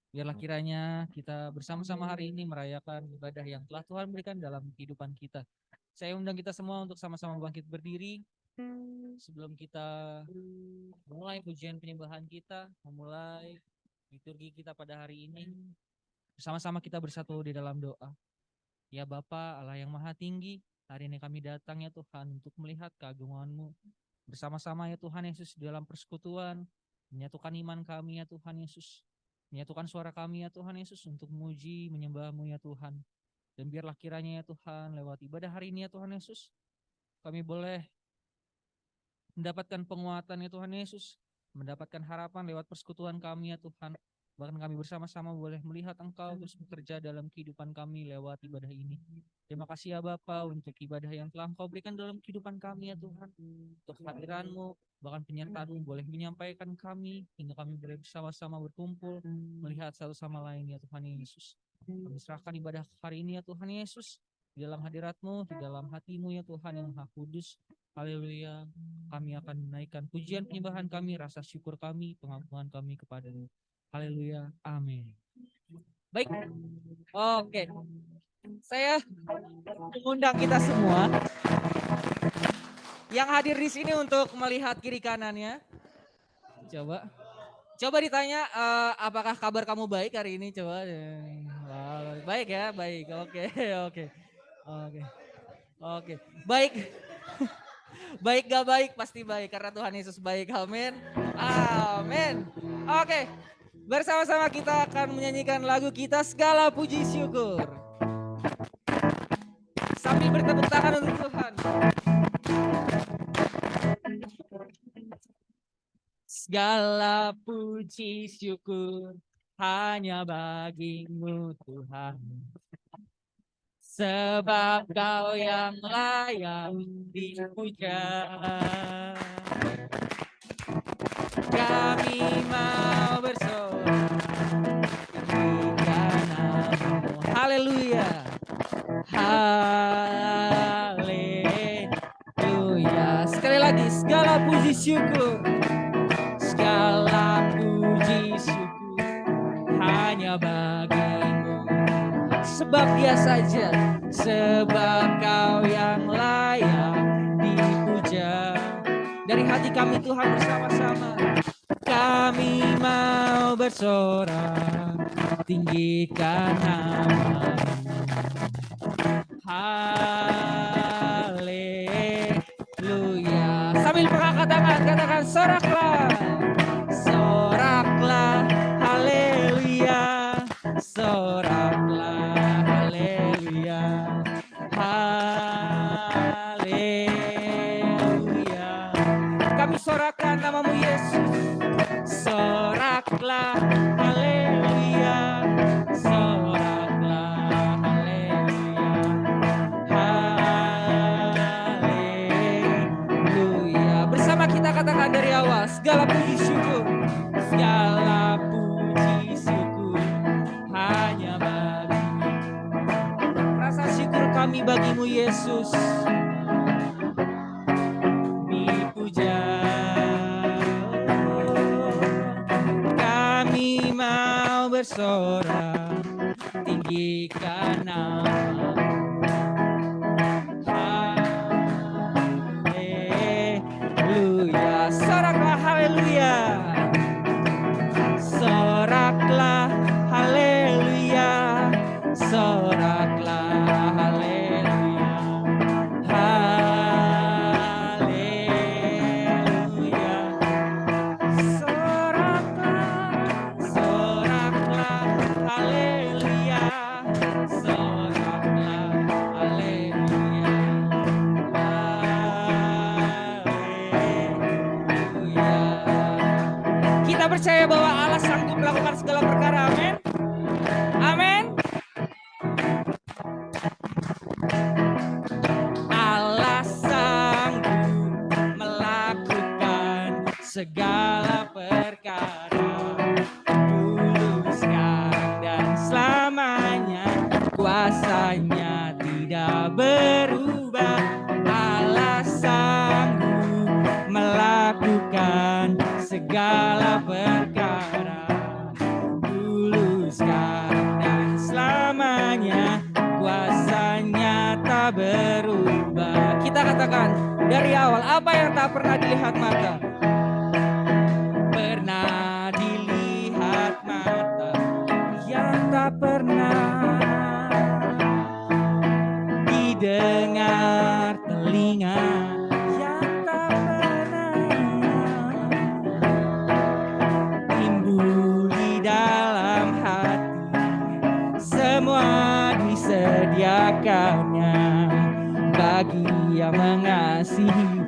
Biarlah kiranya kita bersama-sama hari ini merayakan ibadah yang telah Tuhan berikan dalam kehidupan kita. Saya undang kita semua untuk sama-sama bangkit berdiri sebelum kita mulai pujian penyembahan kita, memulai liturgi kita pada hari ini. Bersama-sama kita bersatu di dalam doa. Ya Bapa Allah yang Maha Tinggi, hari ini kami datang ya Tuhan untuk melihat keagungan-Mu. Bersama-sama ya Tuhan Yesus dalam persekutuan, menyatukan iman kami ya Tuhan Yesus. Menyatukan suara kami ya Tuhan Yesus untuk memuji, menyembah-Mu ya Tuhan. Dan biarlah kiranya ya Tuhan lewat ibadah hari ini ya Tuhan Yesus, kami boleh mendapatkan penguatan ya Tuhan Yesus, mendapatkan harapan lewat persekutuan kami ya Tuhan. Bahkan kami bersama-sama boleh melihat Engkau terus bekerja dalam kehidupan kami lewat ibadah ini. Terima kasih ya Bapa untuk ibadah yang telah Engkau berikan dalam kehidupan kami ya Tuhan. Untuk kehadiran-Mu, bahkan penyertaan-Mu boleh menyampaikan kami, hingga kami boleh bersama-sama berkumpul, melihat satu sama lain ya Tuhan Yesus. Kami serahkan ibadah hari ini ya Tuhan Yesus, di dalam hadirat-Mu, di dalam hati-Mu ya Tuhan yang Maha Kudus. Haleluya. Kami akan menaikkan pujian penyembahan kami, rasa syukur kami, pengakuan kami kepada-Mu. Haleluya. Amin. Baik. Oke. Saya mengundang kita semua yang hadir di sini untuk melihat kiri kanannya. Coba ditanya apakah kabar kamu baik hari ini, coba. Baik ya, baik. Oke. Baik. Baik gak baik pasti baik karena Tuhan Yesus baik. Amin. Amin. Oke. Bersama-sama kita akan menyanyikan lagu kita Segala Puji Syukur. Sambil bertepuk tangan untuk Tuhan. Segala puji syukur hanya bagi-Mu Tuhan. Sebab Kau yang layak dipuja. Kami mau bersorak ketika Namamu. Haleluya. Haleluya. Sekali lagi, segala puji syukur. Segala puji syukur hanya bagi-Mu. Sebab Dia saja, sebab Kau yang layak dipuja. Dari hati kami Tuhan bersama-sama, kami mau bersorak, tinggikan nama-Mu. Haleluya. Sambil mengangkat tangan, katakan soraklah. Soraklah, haleluya. Soraklah, haleluya. Haleluya. Kami sorakkan nama-Mu Yesus. Soraklah, haleluya. Soraklah, haleluya. Haleluya. Bersama kita katakan dari awal, segala puji syukur. Segala puji syukur hanya bagi-Mu. Rasa syukur kami bagi-Mu Yesus. Dipuja. Kami mau bersorak, tinggikan nama-Mu. Haleluya. Soraklah haleluya. Soraklah haleluya. Soraklah haleluya. Haleluya. Soraklah haleluya. Soraklah haleluya. Haleluya. Kita percaya bahwa Allah sanggup melakukan segala perkara. Amin. Amin. Allah sanggup melakukan segala perkara, dulu, sekarang, dan selamanya. Kuasanya tidak berubah. Allah sanggup melakukan segala perkara, dulu, tak berubah. Kita katakan dari awal, apa yang tak pernah dilihat mata? Pernah dilihat mata, yang tak pernah didengar telinga, yang tak pernah timbul di dalam hati. Semua disediakannya bagi yang mengasihi.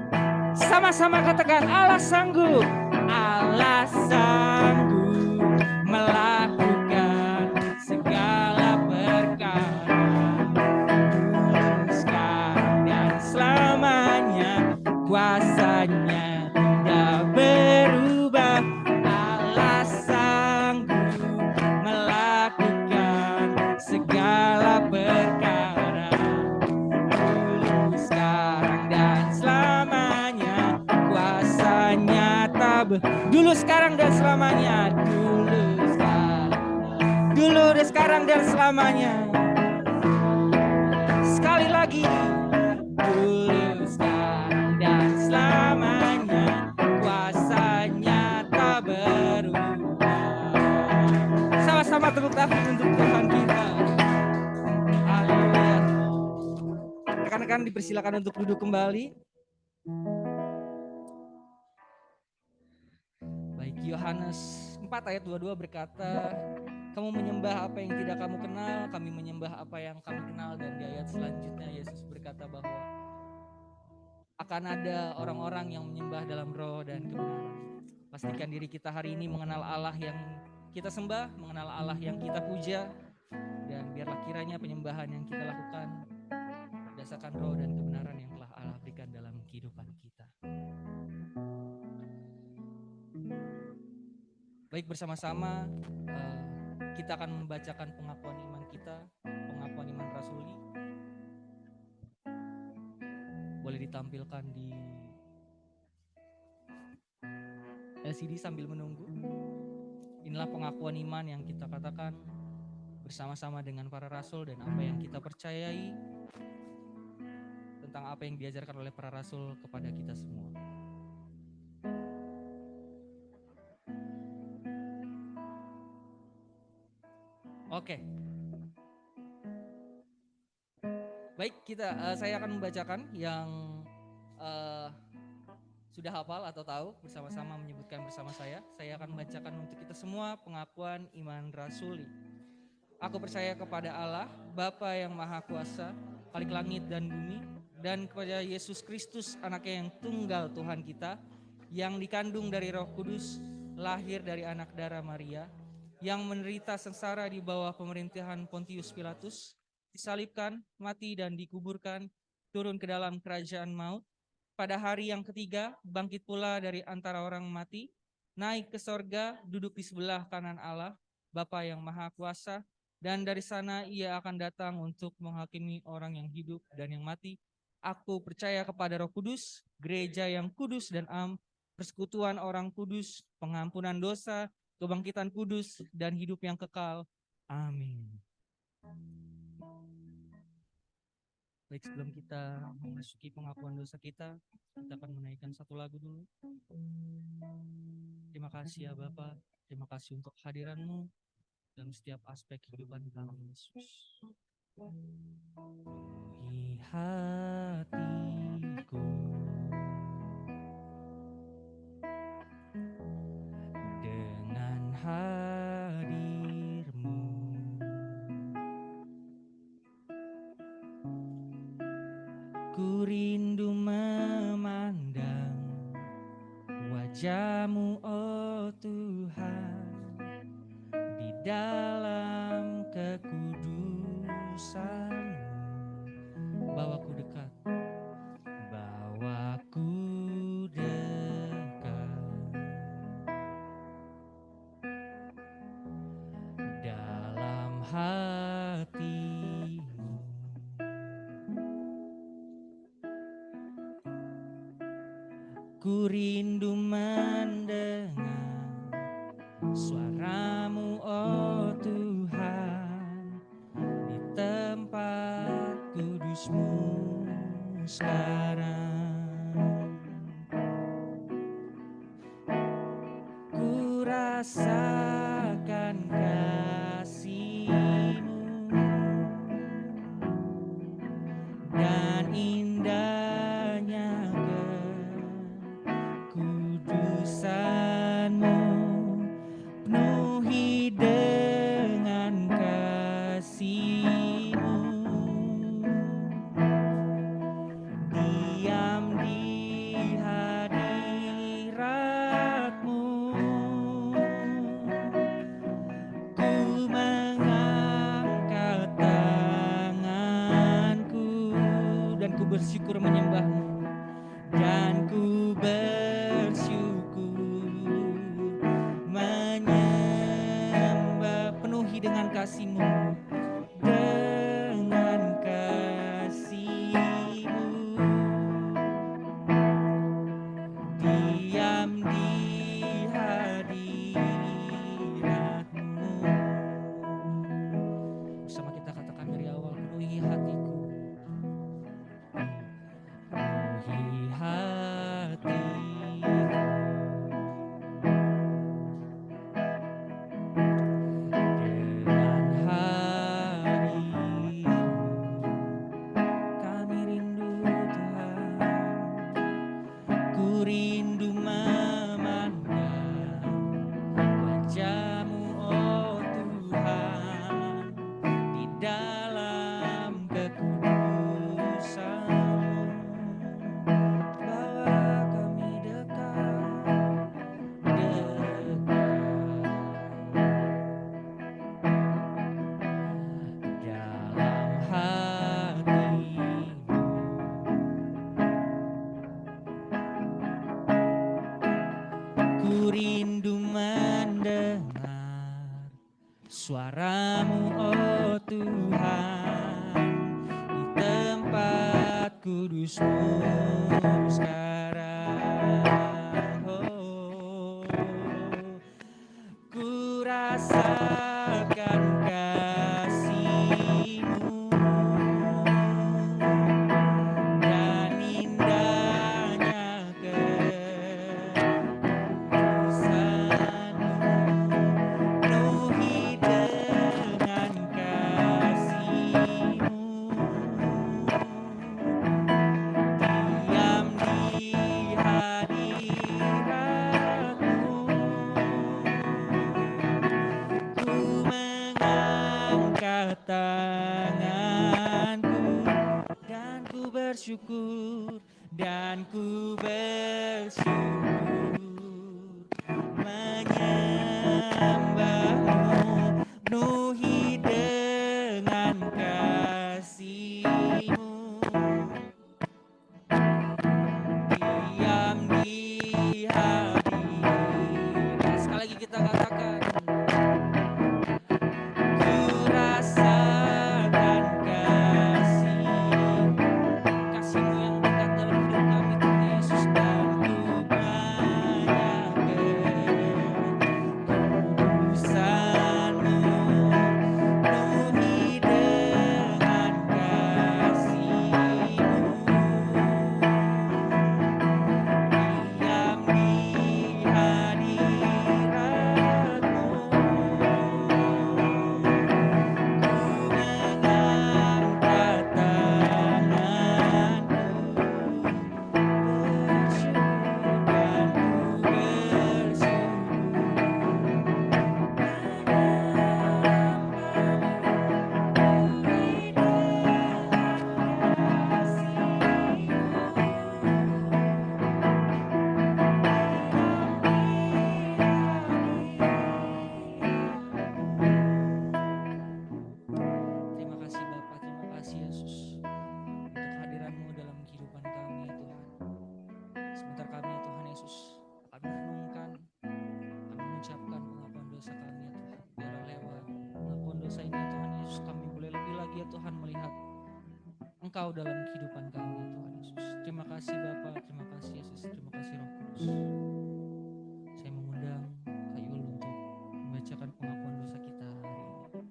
Sama-sama katakan, Allah sanggup. Allah sanggup melakukan segala perkara, dulu, sekarang, dan selamanya. Kuasanya tidak berubah. Allah sanggup melakukan segala perkara, dulu, sekarang, dan selamanya. Kuasanya tak dulu, sekarang, dan selamanya. Dulu, sekarang, dan selamanya. Sekali lagi. Dulu, sekarang, dan selamanya. Kuasanya tak berubah. Sama-sama tepuk tangan untuk Tuhan kita. Haleluya. Rekan-rekan dipersilakan untuk duduk kembali. Baik, Yohanes 4 ayat 22 berkata, kamu menyembah apa yang tidak kamu kenal, kami menyembah apa yang kami kenal. Dan di ayat selanjutnya Yesus berkata bahwa akan ada orang-orang yang menyembah dalam roh dan kebenaran. Pastikan diri kita hari ini mengenal Allah yang kita sembah, mengenal Allah yang kita puja, dan biarlah kiranya penyembahan yang kita lakukan berdasarkan roh dan kebenaran yang telah Allah berikan dalam kehidupan kita. Baik, bersama-sama kita akan membacakan pengakuan iman kita, pengakuan iman rasuli. Boleh ditampilkan di LCD sambil menunggu. Inilah pengakuan iman yang kita katakan bersama-sama dengan para rasul dan apa yang kita percayai tentang apa yang diajarkan oleh para rasul kepada kita semua. Oke. Baik, saya akan membacakan yang sudah hafal atau tahu, bersama-sama menyebutkan bersama saya. Saya akan membacakan untuk kita semua pengakuan iman rasuli. Aku percaya kepada Allah, Bapa yang Maha Kuasa, Khalik langit dan bumi, dan kepada Yesus Kristus, Anaknya yang tunggal Tuhan kita, yang dikandung dari Roh Kudus, lahir dari anak darah Maria, yang menderita sengsara di bawah pemerintahan Pontius Pilatus, disalibkan, mati dan dikuburkan, turun ke dalam kerajaan maut. Pada hari yang ketiga, bangkit pula dari antara orang mati, naik ke sorga, duduk di sebelah kanan Allah, Bapa yang Maha Kuasa, dan dari sana ia akan datang untuk menghakimi orang yang hidup dan yang mati. Aku percaya kepada Roh Kudus, gereja yang kudus dan am, persekutuan orang kudus, pengampunan dosa, kebangkitan kudus, dan hidup yang kekal. Amin. Baik, sebelum kita memasuki pengakuan dosa kita akan menaikkan satu lagu dulu. Terima kasih ya Bapak, terima kasih untuk kehadiran-Mu dalam setiap aspek kehidupan kami, Yesus. Di hatiku dengan hadir-Mu, ku rindu memandang wajah-Mu, oh Tuhan, di dalam kekudusan-Mu. Bawaku dekat, bawaku dekat dalam hati-Mu. Ku rindu mendengar suara-Mu, oh Tuhan, di tempat kudus. Kudus-Mu sekarang. Ku rasakan kasih-Mu dan indahnya kekudusan-Mu, penuhi dengan kasih-Mu. Diam di hadirat-Mu, ku mengangkat tanganku dan ku bersyukur menyembah-Mu, dan ku bersyukur menyembah, penuhi dengan kasih-Mu, dengan kasih-Mu. Diam di hadirat-Mu. Bersama kita katakan dari awal, penuhi hatiku, penuhi hatiku dengan hari-Mu. Kami rindu Tuhan, ku rindu memandang wajah-Mu, oh Tuhan, di dalam kekudusan-Mu. Bawa kami dekat, dalam hati-Mu. Ku rindu mendengar suara-Mu, oh Tuhan, di tempat kudus-Mu sekarang. Oh, ku rasakan kasih-Mu dan indahnya kekudusan-Mu, penuhi dengan kasih-Mu. Diam di hadirat-Mu, ku mengangkat tanganku dan ku bersyukur, dan ku bersyukur menyembah-Mu, penuhi dengan kasih-Mu. Diam di hadirat. Sekali lagi kita katakan, ku rasakan kasih-Mu yang dekat dalam hidup kami, Tuhan Yesus, dan ku banyak kekudusan-Mu, penuhi dengan kasih-Mu. Diam di hadirat-Mu, ku mengangkat tanganku, bersyukur dan ku bersyukur menyembah-Mu, penuhi dengan Terima kasih Bapa, terima kasih Yesus untuk kehadiran-Mu dalam kehidupan kami ya Tuhan. Sebentar kami ya Tuhan Yesus akan merenungkan, akan mengucapkan pengakuan dosa kami ya Tuhan. Biarlah lewat pengakuan dosa ini ya Tuhan Yesus, kami boleh lebih lagi ya Tuhan melihat Engkau dalam kehidupan kami ya Tuhan Yesus. Terima kasih Bapa, terima kasih Yesus, terima kasih Roh Kudus. Saya mengundang Kak Yul untuk membacakan pengakuan dosa kita hari ini.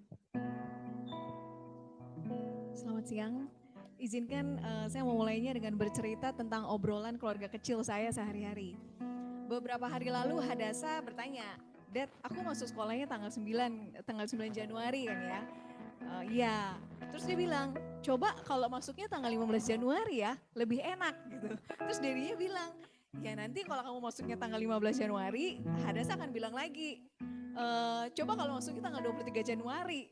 Selamat siang. izinkan saya memulainya dengan bercerita tentang obrolan keluarga kecil saya sehari-hari. Beberapa hari lalu Hadasa bertanya, Dad, aku masuk sekolahnya tanggal 9 Januari kan ya. Iya, terus dia bilang, coba kalau masuknya tanggal 15 Januari ya, lebih enak gitu. Terus dirinya bilang, ya nanti kalau kamu masuknya tanggal 15 Januari, Hadasa akan bilang lagi, coba kalau masuknya tanggal 23 Januari,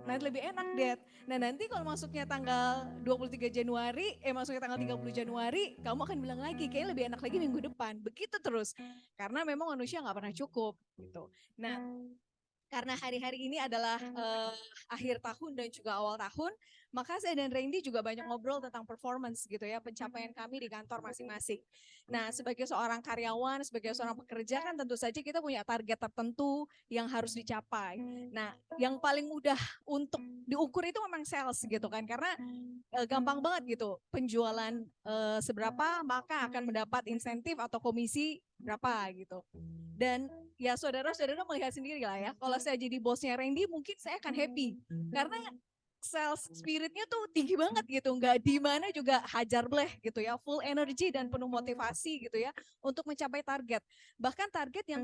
nanti lebih enak, Dad. Nah nanti kalau masuknya tanggal 23 Januari, masuknya tanggal 30 Januari, kamu akan bilang lagi, kayaknya lebih enak lagi minggu depan. Begitu terus, karena memang manusia nggak pernah cukup gitu. Nah, karena hari-hari ini adalah akhir tahun dan juga awal tahun, maka saya dan Randy juga banyak ngobrol tentang performance gitu ya, pencapaian kami di kantor masing-masing. Nah, sebagai seorang karyawan, sebagai seorang pekerja kan tentu saja kita punya target tertentu yang harus dicapai. Nah, yang paling mudah untuk diukur itu memang sales gitu kan, karena gampang banget gitu, penjualan seberapa maka akan mendapat insentif atau komisi berapa gitu. Dan ya saudara-saudara melihat sendiri lah ya, kalau saya jadi bosnya Randy mungkin saya akan happy. Karena sales spiritnya tuh tinggi banget gitu, nggak di mana juga hajar bleh gitu ya, full energy dan penuh motivasi gitu ya untuk mencapai target. Bahkan target yang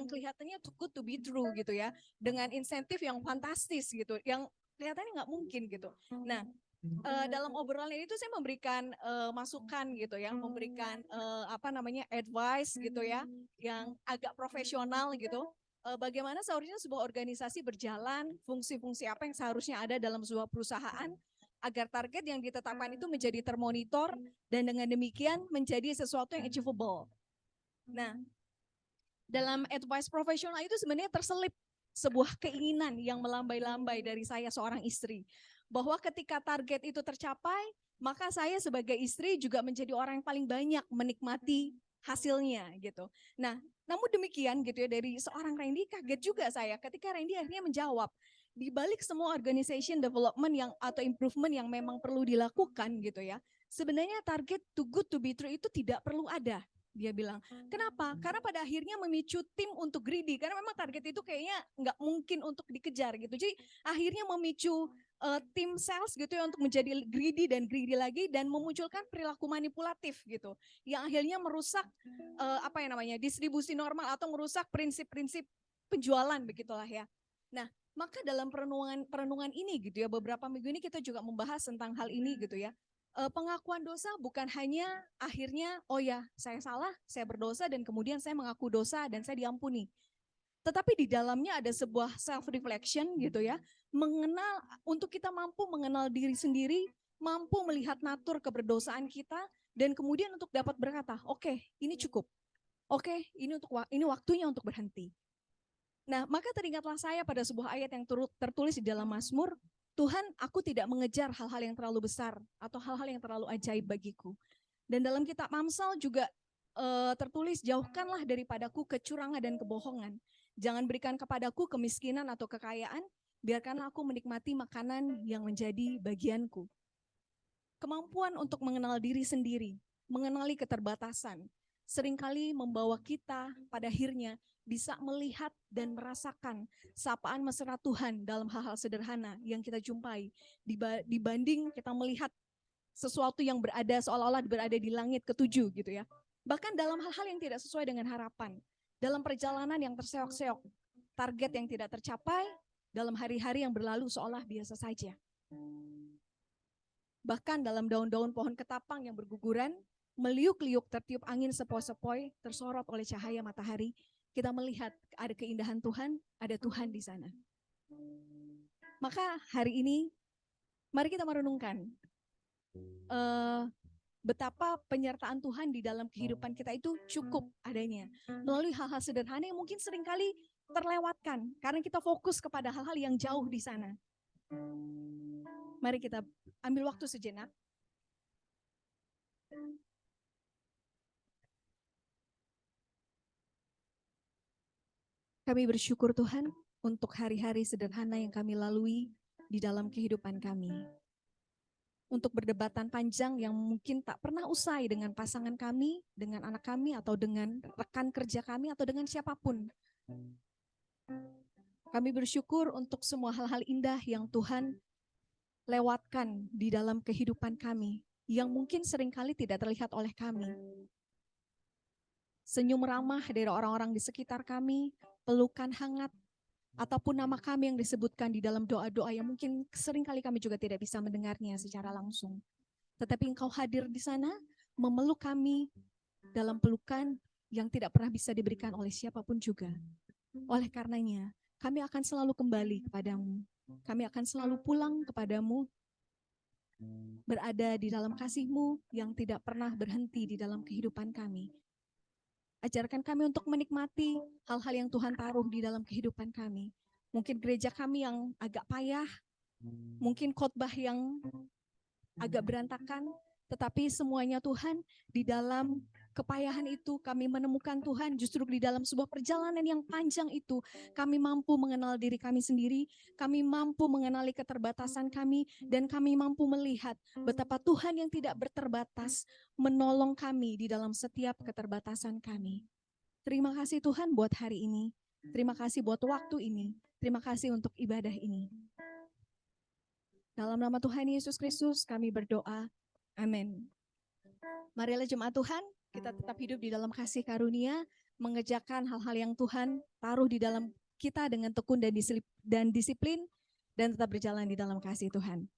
kelihatannya too good to be true gitu ya, dengan insentif yang fantastis gitu, yang kelihatannya nggak mungkin gitu. Nah, dalam obrolan ini tuh saya memberikan masukan gitu ya, memberikan advice gitu ya, yang agak profesional gitu. Bagaimana seharusnya sebuah organisasi berjalan, fungsi-fungsi apa yang seharusnya ada dalam sebuah perusahaan agar target yang ditetapkan itu menjadi termonitor dan dengan demikian menjadi sesuatu yang achievable. Nah, dalam advice profesional itu sebenarnya terselip sebuah keinginan yang melambai-lambai dari saya seorang istri, bahwa ketika target itu tercapai, maka saya sebagai istri juga menjadi orang yang paling banyak menikmati hasilnya gitu. Nah, namun demikian gitu ya, dari seorang Randy kaget juga saya ketika Randy akhirnya menjawab, di balik semua organization development yang atau improvement yang memang perlu dilakukan gitu ya, sebenarnya target too good to be true itu tidak perlu ada. Dia bilang, kenapa? Karena pada akhirnya memicu tim untuk greedy, karena memang target itu kayaknya nggak mungkin untuk dikejar gitu. Jadi akhirnya memicu tim sales gitu ya untuk menjadi greedy dan greedy lagi dan memunculkan perilaku manipulatif gitu, yang akhirnya merusak distribusi normal atau merusak prinsip-prinsip penjualan begitulah ya. Nah, maka dalam perenungan ini gitu ya, beberapa minggu ini kita juga membahas tentang hal ini gitu ya. Pengakuan dosa bukan hanya akhirnya, oh ya saya salah, saya berdosa dan kemudian saya mengaku dosa dan saya diampuni. Tetapi di dalamnya ada sebuah self reflection gitu ya, untuk kita mampu mengenal diri sendiri, mampu melihat natur keberdosaan kita, dan kemudian untuk dapat berkata, oke, ini cukup. Oke, ini waktunya untuk berhenti. Nah, maka teringatlah saya pada sebuah ayat yang tertulis di dalam Mazmur, Tuhan, aku tidak mengejar hal-hal yang terlalu besar atau hal-hal yang terlalu ajaib bagiku. Dan dalam kitab Amsal juga tertulis, jauhkanlah daripadaku kecurangan dan kebohongan. Jangan berikan kepadaku kemiskinan atau kekayaan, biarkanlah aku menikmati makanan yang menjadi bagianku. Kemampuan untuk mengenal diri sendiri, mengenali keterbatasan, seringkali membawa kita pada akhirnya bisa melihat dan merasakan sapaan mesra Tuhan dalam hal-hal sederhana yang kita jumpai, dibanding kita melihat sesuatu yang seolah-olah berada di langit ketujuh gitu ya. Bahkan dalam hal-hal yang tidak sesuai dengan harapan, dalam perjalanan yang terseok-seok, target yang tidak tercapai, dalam hari-hari yang berlalu seolah biasa saja. Bahkan dalam daun-daun pohon ketapang yang berguguran, meliuk-liuk tertiup angin sepoi-sepoi, tersorot oleh cahaya matahari, kita melihat ada keindahan Tuhan, ada Tuhan di sana. Maka hari ini, mari kita merenungkan betapa penyertaan Tuhan di dalam kehidupan kita itu cukup adanya. Melalui hal-hal sederhana yang mungkin seringkali terlewatkan, karena kita fokus kepada hal-hal yang jauh di sana. Mari kita ambil waktu sejenak. Kami bersyukur Tuhan untuk hari-hari sederhana yang kami lalui di dalam kehidupan kami. Untuk berdebatan panjang yang mungkin tak pernah usai dengan pasangan kami, dengan anak kami, atau dengan rekan kerja kami, atau dengan siapapun. Kami bersyukur untuk semua hal-hal indah yang Tuhan lewatkan di dalam kehidupan kami yang mungkin seringkali tidak terlihat oleh kami. Senyum ramah dari orang-orang di sekitar kami, pelukan hangat, ataupun nama kami yang disebutkan di dalam doa-doa yang mungkin seringkali kami juga tidak bisa mendengarnya secara langsung. Tetapi Engkau hadir di sana, memeluk kami dalam pelukan yang tidak pernah bisa diberikan oleh siapapun juga. Oleh karenanya, kami akan selalu kembali kepadamu. Kami akan selalu pulang kepadamu, berada di dalam kasih-Mu yang tidak pernah berhenti di dalam kehidupan kami. Ajarkan kami untuk menikmati hal-hal yang Tuhan taruh di dalam kehidupan kami. Mungkin gereja kami yang agak payah, mungkin khotbah yang agak berantakan, tetapi semuanya Tuhan, di dalam kepayahan itu kami menemukan Tuhan, justru di dalam sebuah perjalanan yang panjang itu, kami mampu mengenal diri kami sendiri, kami mampu mengenali keterbatasan kami, dan kami mampu melihat betapa Tuhan yang tidak berterbatas menolong kami di dalam setiap keterbatasan kami. Terima kasih Tuhan buat hari ini, terima kasih buat waktu ini, terima kasih untuk ibadah ini. Dalam nama Tuhan Yesus Kristus kami berdoa. Amin. Marilah jemaat Tuhan, kita tetap hidup di dalam kasih karunia, mengerjakan hal-hal yang Tuhan taruh di dalam kita dengan tekun dan disiplin, dan tetap berjalan di dalam kasih Tuhan.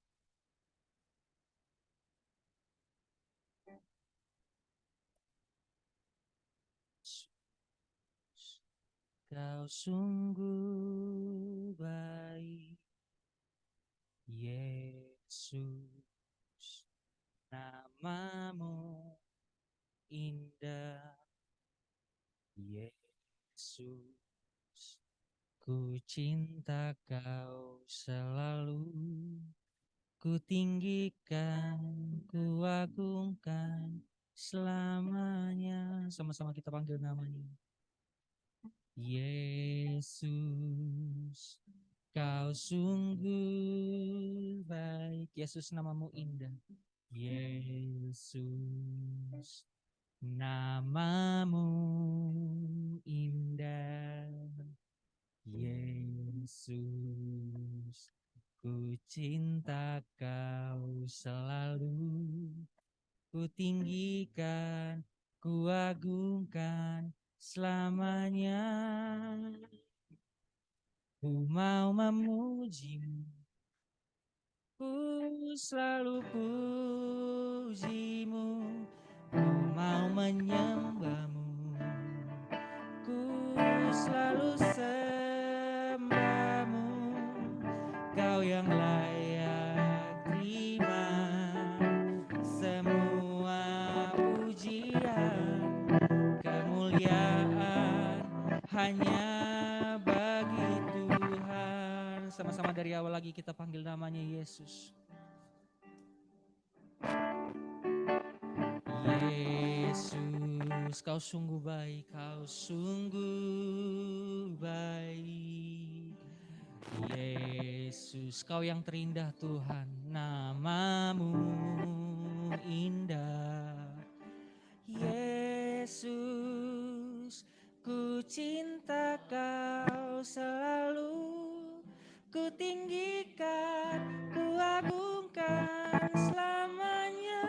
Kau sungguh baik, Yesus, namamu indah, Yesus, ku cinta kau selalu, ku tinggikan, ku agungkan selamanya. Sama-sama kita panggil namanya. Yesus, kau sungguh baik. Yesus, namamu indah. Yesus, namamu indah. Yesus, ku cinta kau selalu, ku tinggikan, ku agungkan selamanya. Ku mau memujimu, ku selalu pujimu, ku mau menyembahmu, ku selalu sembahmu, kau yang layak terima semua pujian, kemuliaan hanya bagi Tuhan. Sama-sama dari awal lagi kita panggil namanya Yesus. Yesus, kau sungguh baik, kau sungguh baik. Yesus, kau yang terindah Tuhan, namamu indah. Yesus, ku cinta kau selalu, ku tinggikan, ku agungkan selamanya.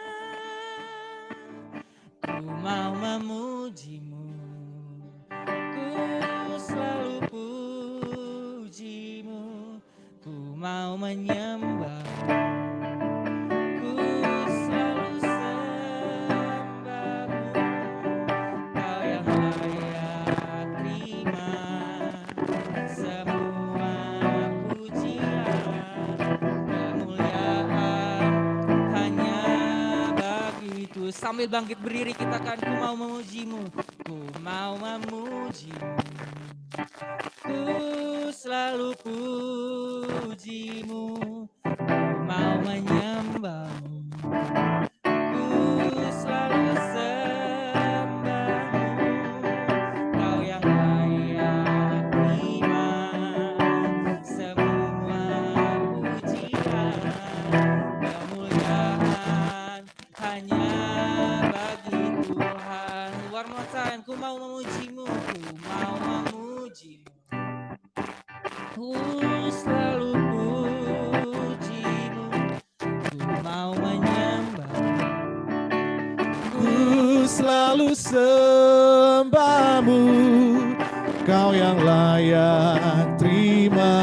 Ku mau memujimu, ku selalu pujimu, ku mau menyembahmu, ku selalu sembahmu, kau yang layak terima semua pujian, kemuliaan hanya bagi Tuhan. Sambil bangkit berdiri kita kan, ku mau memujimu, ku mau memujimu, ku selalu pujimu, ku mau menyembahmu, ku selalu sembahmu, kau yang layak terima semua pujian, kemuliaan hanya bagi Tuhan. One more time, ku mau memujimu, ku mau memujimu, ku selalu pujimu, selalu sembahmu, Kau yang layak terima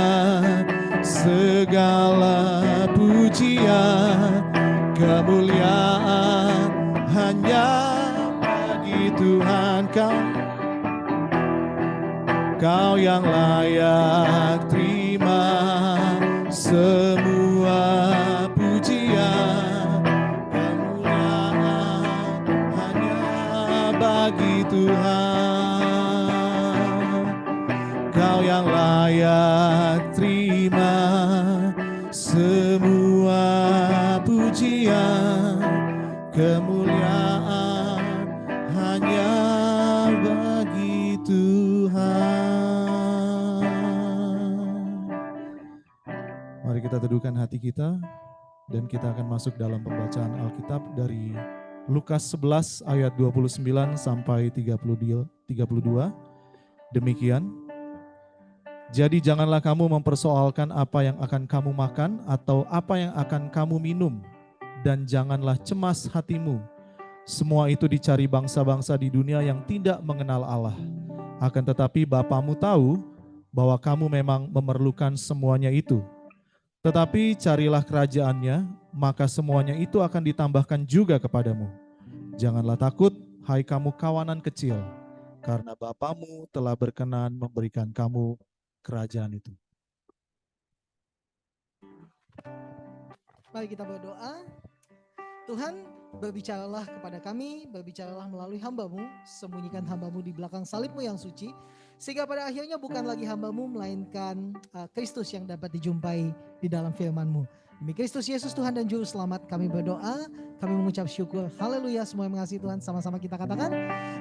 segala pujian, kemuliaan hanya bagi Tuhan. Kau yang layak terima semua pujian, kemuliaan hanya bagi Tuhan. Kau yang layak terima semua pujian, kemuliaan hanya bagi Tuhan. Mari kita teduhkan hati kita dan kita akan masuk dalam pembacaan Alkitab dari Lukas 11 ayat 29 sampai 32. Demikian. Jadi janganlah kamu mempersoalkan apa yang akan kamu makan atau apa yang akan kamu minum, dan janganlah cemas hatimu. Semua itu dicari bangsa-bangsa di dunia yang tidak mengenal Allah. Akan tetapi Bapamu tahu bahwa kamu memang memerlukan semuanya itu. Tetapi carilah kerajaannya, maka semuanya itu akan ditambahkan juga kepadamu. Janganlah takut, hai kamu kawanan kecil, karena Bapamu telah berkenan memberikan kamu kerajaan itu. Mari kita berdoa. Tuhan, berbicaralah kepada kami, berbicaralah melalui hamba-Mu, sembunyikan hamba-Mu di belakang salib-Mu yang suci, sehingga pada akhirnya bukan lagi hamba-Mu, melainkan Kristus yang dapat dijumpai di dalam firman-Mu. Demi Kristus Yesus Tuhan dan Juru Selamat kami berdoa, kami mengucap syukur. Haleluya, semua yang mengasihi Tuhan, sama-sama kita katakan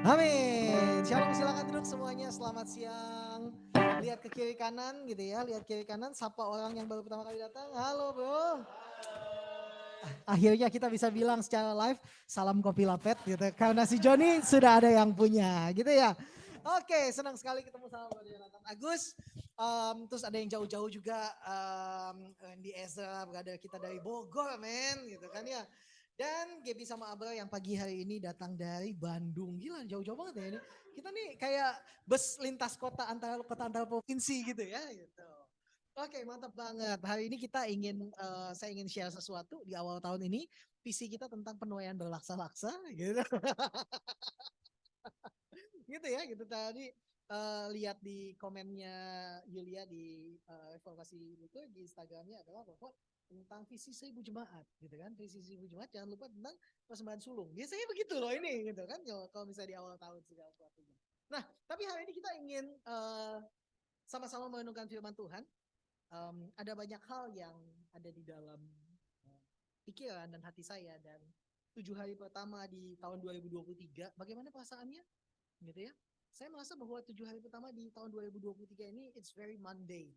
amin. Shalom, silakan duduk semuanya, selamat siang. Lihat ke kiri kanan gitu ya, lihat kiri kanan, sapa orang yang baru pertama kali datang. Halo bro. Akhirnya kita bisa bilang secara live, salam kopi lapet gitu. Karena si Joni sudah ada yang punya gitu ya. Oke, senang sekali ketemu sama Jonathan Agus. Terus ada yang jauh-jauh juga, di Ezra, berada kita dari Bogor men gitu kan ya. Dan Gaby sama Abra yang pagi hari ini datang dari Bandung. Gila jauh-jauh banget ya ini. Kita nih kayak bus lintas kota antar provinsi gitu ya gitu. Oke, mantap banget. Hari ini kita saya ingin share sesuatu di awal tahun ini. Visi kita tentang penuaian berlaksa-laksa gitu. Gitu ya, gitu tadi lihat di komennya Yulia di evaluasi itu di Instagramnya adalah bahwa tentang visi 1000 jemaat gitu kan, visi 1000 jemaat, jangan lupa tentang persembahan sulung. Biasanya begitu loh ini gitu kan, kalau misalnya di awal tahun segala sesuatunya. Nah, tapi hari ini kita ingin sama-sama merenungkan firman Tuhan. Ada banyak hal yang ada di dalam pikiran dan hati saya, dan 7 hari pertama di tahun 2023, bagaimana perasaannya? Gitu ya. Saya merasa bahwa 7 hari pertama di tahun 2023 ini it's very mundane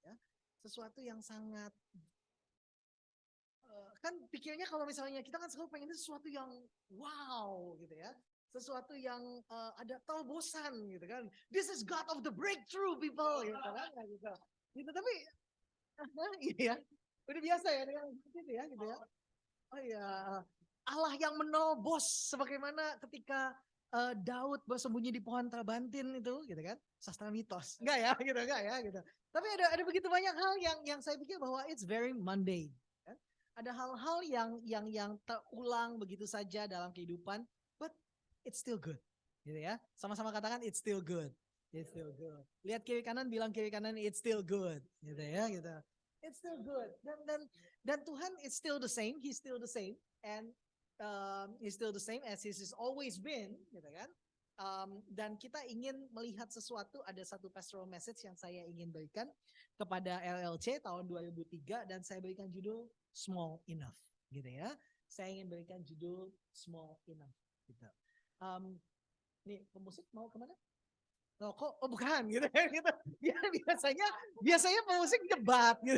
ya. Sesuatu yang sangat kan pikirnya kalau misalnya kita kan selalu pengen sesuatu yang wow gitu ya. Sesuatu yang ada terobosan gitu kan. This is God of the breakthrough people gitu kan gitu. Gitu tapi iya, udah biasa ya dengan gitu ya gitu ya. Oh iya, Allah yang menerobos sebagaimana ketika Daud bersembunyi di pohon terbangtin itu gitu kan, sastra mitos. Enggak ya gitu. Tapi ada begitu banyak hal yang saya pikir bahwa it's very mundane. Kan? Ada hal-hal yang terulang begitu saja dalam kehidupan, but it's still good. Gitu ya. Sama-sama katakan it's still good. It's still good. Lihat kiri kanan, bilang kiri kanan it's still good. Gitu ya, gitu. It's still good. Dan Tuhan it's still the same, He's still the same, and He's still the same as He's always been, gitu kan? Dan kita ingin melihat sesuatu, ada satu pastoral message yang saya ingin berikan kepada LLC tahun 2003 dan saya berikan judul Small Enough, gitu ya. Saya ingin berikan judul Small Enough, gitu. Nih pemusik mau kemana? Oh, kok bukan gitu ya gitu. Ya, biasanya pemusik debat gitu,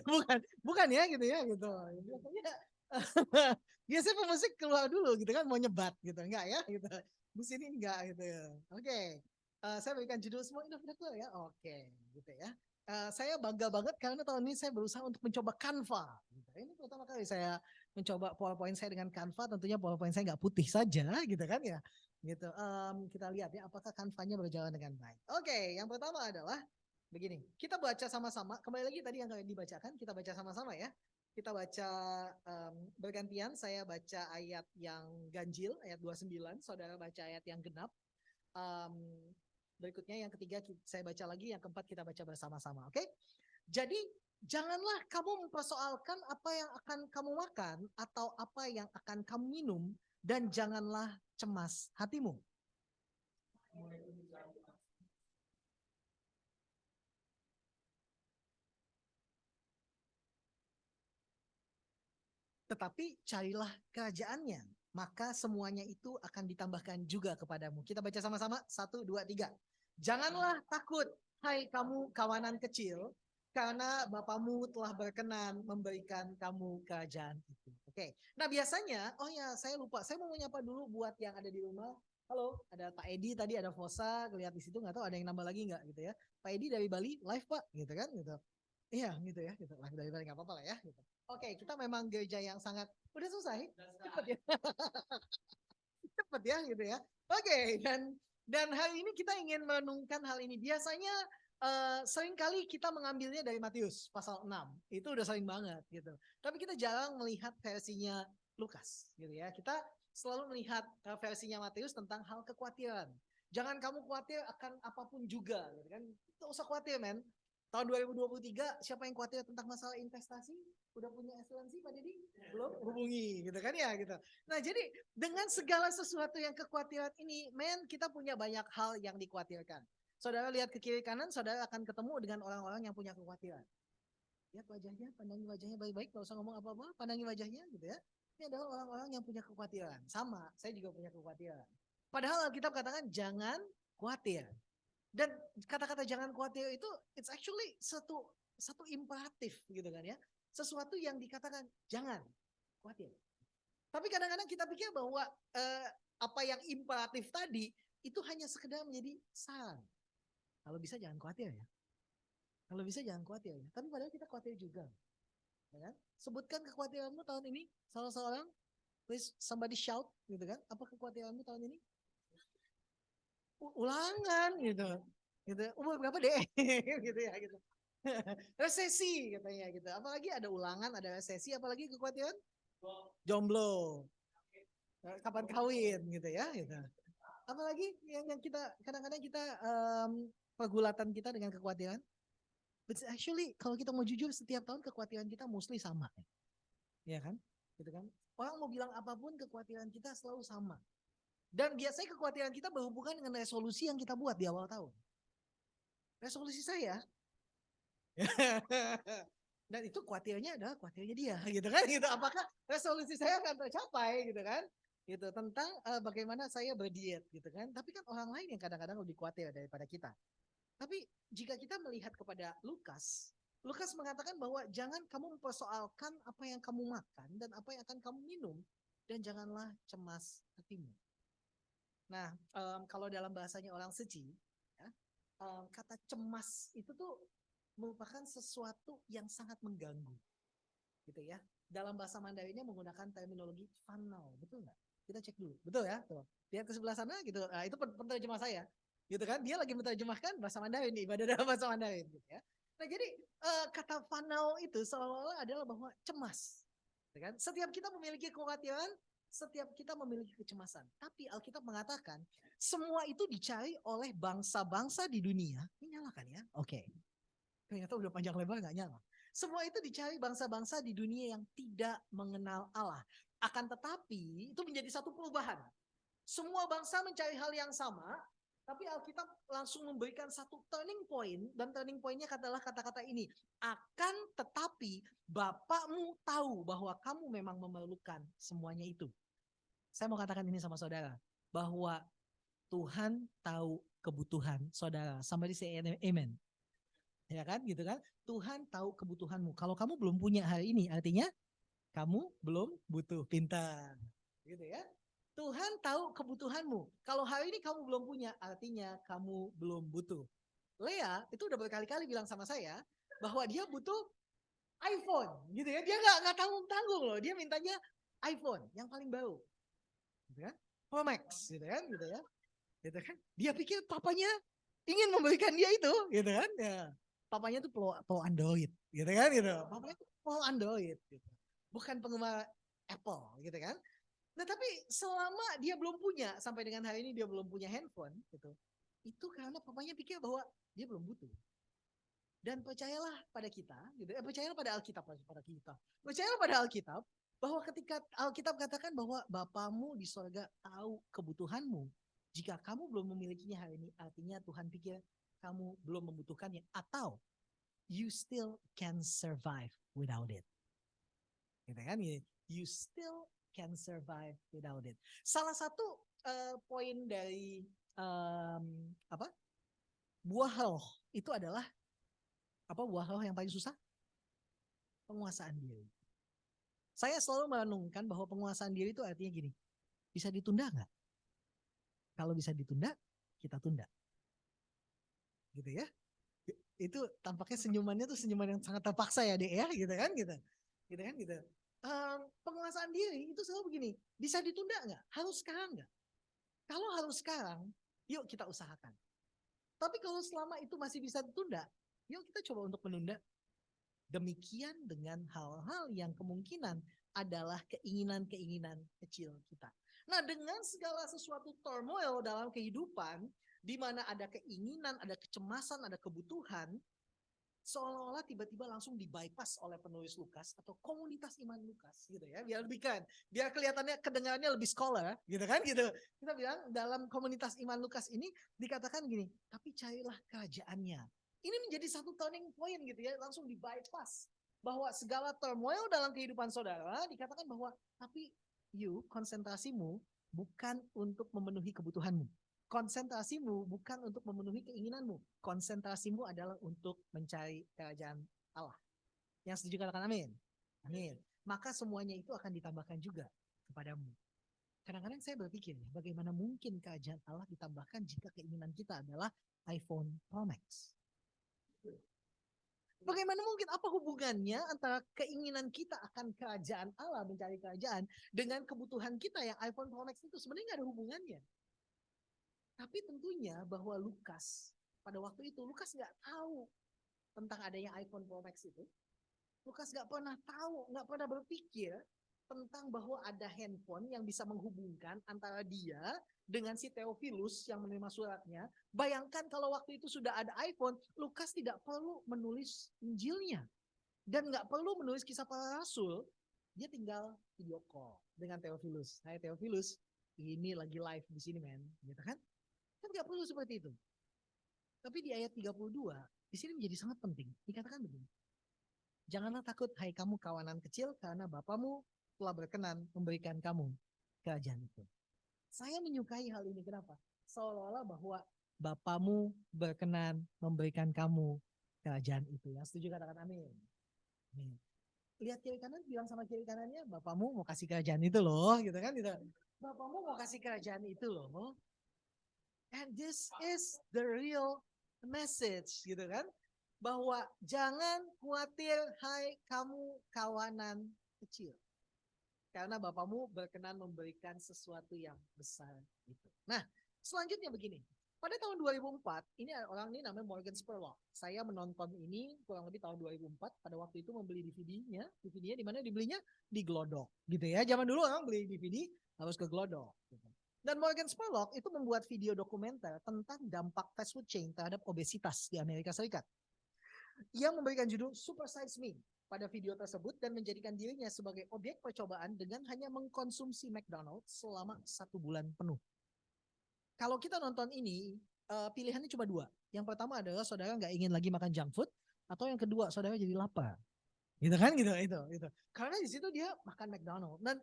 bukan ya gitu ya gitu. Biasanya pemusik keluar dulu gitu kan, mau nyebat gitu, enggak ya gitu. Di sini enggak gitu ya. Oke. Saya berikan judul Small Enough ya. Oke, gitu ya. Saya bangga banget karena tahun ini saya berusaha untuk mencoba Canva. Gitu. Ini pertama kali saya mencoba PowerPoint saya dengan Canva, tentunya PowerPoint saya nggak putih saja gitu kan ya. Gitu. Kita lihat ya apakah Canva-nya berjalan dengan baik. Oke, yang pertama adalah begini. Kita baca sama-sama. Kembali lagi tadi yang dibacakan, kita baca sama-sama ya. Kita baca bergantian. Saya baca ayat yang ganjil, ayat 29. Saudara baca ayat yang genap. Berikutnya yang ketiga saya baca lagi, yang keempat kita baca bersama-sama. Oke? Jadi janganlah kamu mempersoalkan apa yang akan kamu makan atau apa yang akan kamu minum, dan janganlah cemas hatimu. Tetapi carilah kerajaannya, maka semuanya itu akan ditambahkan juga kepadamu. Kita baca sama-sama, 1, 2, 3. Janganlah takut, hai kamu kawanan kecil, karena Bapamu telah berkenan memberikan kamu kerajaan itu. Oke. Nah biasanya, oh ya saya lupa, saya mau menyapa dulu buat yang ada di rumah. Halo, ada Pak Edi tadi, ada Fosa, lihat di situ, nggak tahu ada yang nambah lagi nggak gitu ya. Pak Edi dari Bali, live Pak, gitu kan, gitu. Iya, gitu ya, gitu. Live dari Bali nggak apa-apa lah ya. Gitu. Oke, kita memang gereja yang sangat, udah selesai, cepet ya, cepet ya, gitu ya. Oke, dan hari ini kita ingin merenungkan hal ini. Biasanya seringkali kita mengambilnya dari Matius pasal 6. Itu udah sering banget gitu. Tapi kita jarang melihat versinya Lukas gitu ya. Kita selalu melihat versinya Matius tentang hal kekhawatiran. Jangan kamu khawatir akan apapun juga gitu kan. Tidak usah khawatir men. Tahun 2023 siapa yang khawatir tentang masalah investasi? Udah punya asuransi Pak Deddy? Belum? Hubungi gitu kan ya gitu. Nah jadi dengan segala sesuatu yang kekhawatiran ini, men kita punya banyak hal yang dikhawatirkan. Saudara lihat ke kiri kanan, saudara akan ketemu dengan orang-orang yang punya kekhawatiran. Lihat wajahnya, pandangi wajahnya baik-baik, gak usah ngomong apa-apa, pandangi wajahnya gitu ya. Ini adalah orang-orang yang punya kekhawatiran. Sama, saya juga punya kekhawatiran. Padahal Alkitab katakan jangan khawatir. Dan kata-kata jangan khawatir itu it's actually satu imperatif gitu kan ya. Sesuatu yang dikatakan jangan khawatir. Tapi kadang-kadang kita pikir bahwa apa yang imperatif tadi itu hanya sekedar menjadi saran. Kalau bisa jangan khawatir ya. Kalau bisa jangan khawatir ya. Tapi padahal kita khawatir juga. Ya kan? Sebutkan kekhawatiranmu tahun ini. Salah seorang, please somebody shout gitu kan. Apa kekhawatiranmu tahun ini? Ulangan gitu. Gitu. Umur berapa deh? gitu ya gitu. Resesi katanya gitu. Apalagi ada ulangan, ada resesi, apalagi kekhawatiran? Jomblo. Kapan kawin gitu ya gitu. Apalagi yang kita kadang-kadang kita pergulatan kita dengan kekhawatiran. But actually kalau kita mau jujur setiap tahun kekhawatiran kita mostly sama. Ya kan? Gitu kan? Orang mau bilang apapun kekhawatiran kita selalu sama. Dan biasanya kekhawatiran kita berhubungan dengan resolusi yang kita buat di awal tahun. Resolusi saya. Dan itu khawatirnya adalah khawatirnya dia gitu kan? Gitu. Apakah resolusi saya akan tercapai gitu kan? Gitu tentang bagaimana saya berdiet gitu kan? Tapi kan orang lain yang kadang-kadang lebih khawatir daripada kita. Tapi jika kita melihat kepada Lukas mengatakan bahwa jangan kamu mempersoalkan apa yang kamu makan dan apa yang akan kamu minum, dan janganlah cemas hatimu. Nah, kalau dalam bahasanya orang Seci, ya, kata cemas itu tuh merupakan sesuatu yang sangat mengganggu, gitu ya. Dalam bahasa Mandarinnya menggunakan terminologi fanau, betul nggak? Kita cek dulu, betul ya? Tuh, lihat ke sebelah sana, gitu. Nah, itu penerjemah saya, gitu kan? Dia lagi menerjemahkan bahasa Mandarin, ibadah dalam bahasa Mandarin, gitu ya. Nah, jadi kata fanau itu seolah-olah adalah bahwa cemas, gitu kan? Setiap kita memiliki kekhawatiran, setiap kita memiliki kecemasan. Tapi Alkitab mengatakan semua itu dicari oleh bangsa-bangsa di dunia. Ini nyalakan ya? Oke. Ternyata udah panjang lebar gak nyala. Semua itu dicari bangsa-bangsa di dunia yang tidak mengenal Allah. Akan tetapi itu menjadi satu perubahan. Semua bangsa mencari hal yang sama, tapi Alkitab langsung memberikan satu turning point, dan turning pointnya adalah kata-kata ini. Akan tetapi Bapakmu tahu bahwa kamu memang memerlukan semuanya itu. Saya mau katakan ini sama saudara, bahwa Tuhan tahu kebutuhan saudara. Somebody say amen. Ya kan, gitu kan? Tuhan tahu kebutuhanmu. Kalau kamu belum punya hari ini, artinya kamu belum butuh. Pintar. Gitu ya. Tuhan tahu kebutuhanmu. Kalau hari ini kamu belum punya, artinya kamu belum butuh. Lea itu udah berkali-kali bilang sama saya bahwa dia butuh iPhone gitu ya. Dia nggak tanggung-tanggung loh. Dia mintanya iPhone yang paling baru. Gitu kan? Pro Max gitu kan, gitu ya. Gitu kan? Dia pikir papanya ingin memberikan dia itu, gitu kan? Ya. Papanya tuh pro Android, gitu kan? Gitu. Papanya tuh pro Android, gitu. Bukan penggemar Apple, gitu kan? Nah tapi selama dia belum punya, sampai dengan hari ini dia belum punya handphone, gitu. Itu karena papanya pikir bahwa dia belum butuh. Dan percayalah pada kita, gitu. Percayalah pada Alkitab, pada kita. Percayalah pada Alkitab bahwa ketika Alkitab katakan bahwa Bapamu di sorga tahu kebutuhanmu. Jika kamu belum memilikinya hari ini, artinya Tuhan pikir kamu belum membutuhkannya atau you still can survive without it. Gitu kan? You still can survive without it. Salah satu poin dari buah roh itu adalah apa buah roh yang paling susah? Penguasaan diri. Saya selalu merenungkan bahwa penguasaan diri itu artinya gini, bisa ditunda nggak? Kalau bisa ditunda, kita tunda. Gitu ya. Itu tampaknya senyumannya tuh senyuman yang sangat terpaksa ya Dek ya, gitu kan gitu. Gitu kan gitu. Penguasaan diri itu selalu begini, bisa ditunda nggak? Harus sekarang nggak? Kalau harus sekarang, yuk kita usahakan. Tapi kalau selama itu masih bisa ditunda, yuk kita coba untuk menunda. Demikian dengan hal-hal yang kemungkinan adalah keinginan-keinginan kecil kita. Nah, dengan segala sesuatu turmoil dalam kehidupan, di mana ada keinginan, ada kecemasan, ada kebutuhan, seolah-olah tiba-tiba langsung dibypass oleh penulis Lukas atau komunitas iman Lukas gitu ya, biar lebih kan, biar kelihatannya kedengarannya lebih scholar gitu kan gitu. Kita bilang dalam komunitas iman Lukas ini dikatakan gini, tapi carilah kerajaannya. Ini menjadi satu turning point gitu ya, langsung dibypass bahwa segala turmoil dalam kehidupan saudara dikatakan bahwa tapi konsentrasimu bukan untuk memenuhi kebutuhanmu. Konsentrasimu bukan untuk memenuhi keinginanmu. Konsentrasimu adalah untuk mencari kerajaan Allah. Yang setuju katakan amin. Amin. Maka semuanya itu akan ditambahkan juga kepadamu. Kadang-kadang saya berpikir, bagaimana mungkin kerajaan Allah ditambahkan jika keinginan kita adalah iPhone Pro Max? Bagaimana mungkin, apa hubungannya antara keinginan kita akan kerajaan Allah, mencari kerajaan, dengan kebutuhan kita yang iPhone Pro Max itu sebenarnya nggak ada hubungannya. Tapi tentunya bahwa Lukas, pada waktu itu Lukas nggak tahu tentang adanya iPhone Pro Max itu. Lukas nggak pernah tahu, nggak pernah berpikir tentang bahwa ada handphone yang bisa menghubungkan antara dia dengan si Theophilus yang menerima suratnya. Bayangkan kalau waktu itu sudah ada iPhone, Lukas tidak perlu menulis Injilnya. Dan nggak perlu menulis kisah para rasul. Dia tinggal video call dengan Theophilus. Hai Theophilus, ini lagi live di sini men. Gitu kan? Kan nggak perlu seperti itu. Tapi di ayat 32, di sini menjadi sangat penting. Dikatakan begini. Janganlah takut hai kamu kawanan kecil, karena Bapamu telah berkenan memberikan kamu kerajaan itu. Saya menyukai hal ini, kenapa? Seolah-olah bahwa Bapamu berkenan memberikan kamu kerajaan itu. Yang setuju katakan amin. Amin. Lihat kiri kanan, bilang sama kiri kanannya, Bapamu mau kasih kerajaan itu loh, gitu kan? Gitu. Bapamu mau kasih kerajaan itu loh. And this is the real message, gitu kan? Bahwa jangan khawatir, hai kamu kawanan kecil. Karena Bapamu berkenan memberikan sesuatu yang besar itu. Nah, selanjutnya begini. Pada tahun 2004, ini orang ini namanya Morgan Spurlock. Saya menonton ini kurang lebih tahun 2004. Pada waktu itu membeli DVD-nya. DVD-nya di mana dibelinya? Di Glodok. Gitu ya. Zaman dulu orang beli DVD harus ke Glodok. Gitu. Dan Morgan Spurlock itu membuat video dokumenter tentang dampak fast food chain terhadap obesitas di Amerika Serikat. Ia memberikan judul Super Size Me pada video tersebut dan menjadikan dirinya sebagai objek percobaan dengan hanya mengkonsumsi McDonald's selama 1 bulan penuh. Kalau kita nonton ini, pilihannya cuma 2. Yang pertama adalah saudara nggak ingin lagi makan junk food, atau yang kedua saudara jadi lapar. Gitu kan, gitu. Karena di situ dia makan McDonald's dan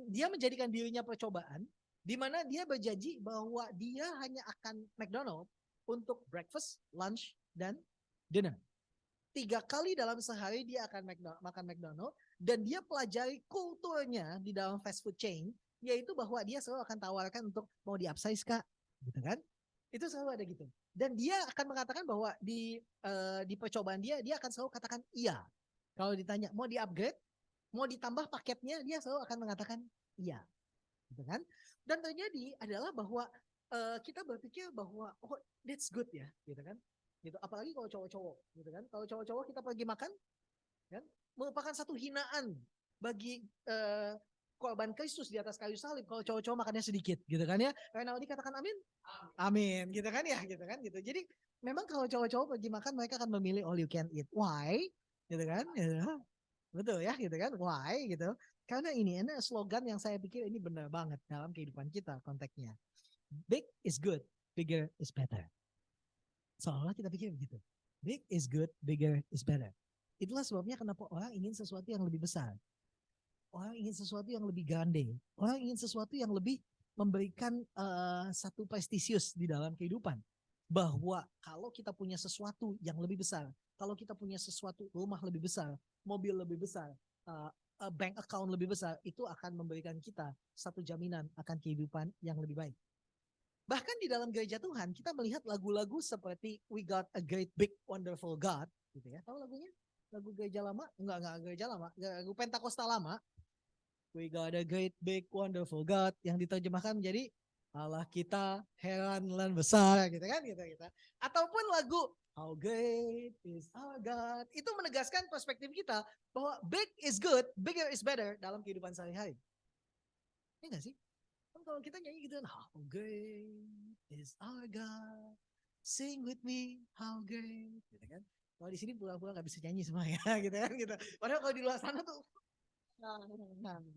dia menjadikan dirinya percobaan, di mana dia berjanji bahwa dia hanya akan McDonald's untuk breakfast, lunch, dan dinner. 3 kali dalam sehari dia akan makan McDonald's dan dia pelajari kulturnya di dalam fast food chain, yaitu bahwa dia selalu akan tawarkan untuk mau di-upsize kak, gitu kan? Itu selalu ada gitu. Dan dia akan mengatakan bahwa di percobaan dia akan selalu katakan iya. Kalau ditanya mau di-upgrade, mau ditambah paketnya, dia selalu akan mengatakan iya, gitu kan? Dan terjadi adalah bahwa kita berpikir bahwa oh that's good ya, gitu kan? Gitu. Apalagi kalau cowok-cowok, gitu kan? Kalau cowok-cowok kita pergi makan, kan? Merupakan satu hinaan bagi korban Kristus di atas kayu salib kalau cowok-cowok makannya sedikit, gitu kan ya? Renaldi katakan amin, amin, gitu kan ya, gitu kan, gitu. Jadi memang kalau cowok-cowok pergi makan mereka akan memilih all you can eat. Why? Gitu kan? Gitu. Betul ya, gitu kan? Why? Gitu. Karena ini slogan yang saya pikir ini benar banget dalam kehidupan kita konteksnya. Big is good, bigger is better. Seolah kita pikir begitu. Big is good, bigger is better. Itulah sebabnya kenapa orang ingin sesuatu yang lebih besar. Orang ingin sesuatu yang lebih grande. Orang ingin sesuatu yang lebih memberikan satu prestisius di dalam kehidupan. Bahwa kalau kita punya sesuatu yang lebih besar, kalau kita punya sesuatu rumah lebih besar, mobil lebih besar, bank account lebih besar, itu akan memberikan kita satu jaminan akan kehidupan yang lebih baik. Bahkan di dalam gereja Tuhan kita melihat lagu-lagu seperti We Got a Great Big Wonderful God, gitu ya. Tahu lagunya? Lagu gereja lama? Enggak gereja lama, lagu Pentakosta lama. We got a great big wonderful God yang diterjemahkan menjadi Allah kita heran dan besar, gitu kan, gitu. Ataupun lagu How Great is Our God, itu menegaskan perspektif kita bahwa big is good, bigger is better dalam kehidupan sehari-hari. Ini enggak sih? Kalau kita nyanyi gitu, How great is our God, sing with me, how great, gitu kan. Kalau di sini pura-pura nggak bisa nyanyi semua ya, gitu kan, gitu. Padahal kalau di luar sana tuh,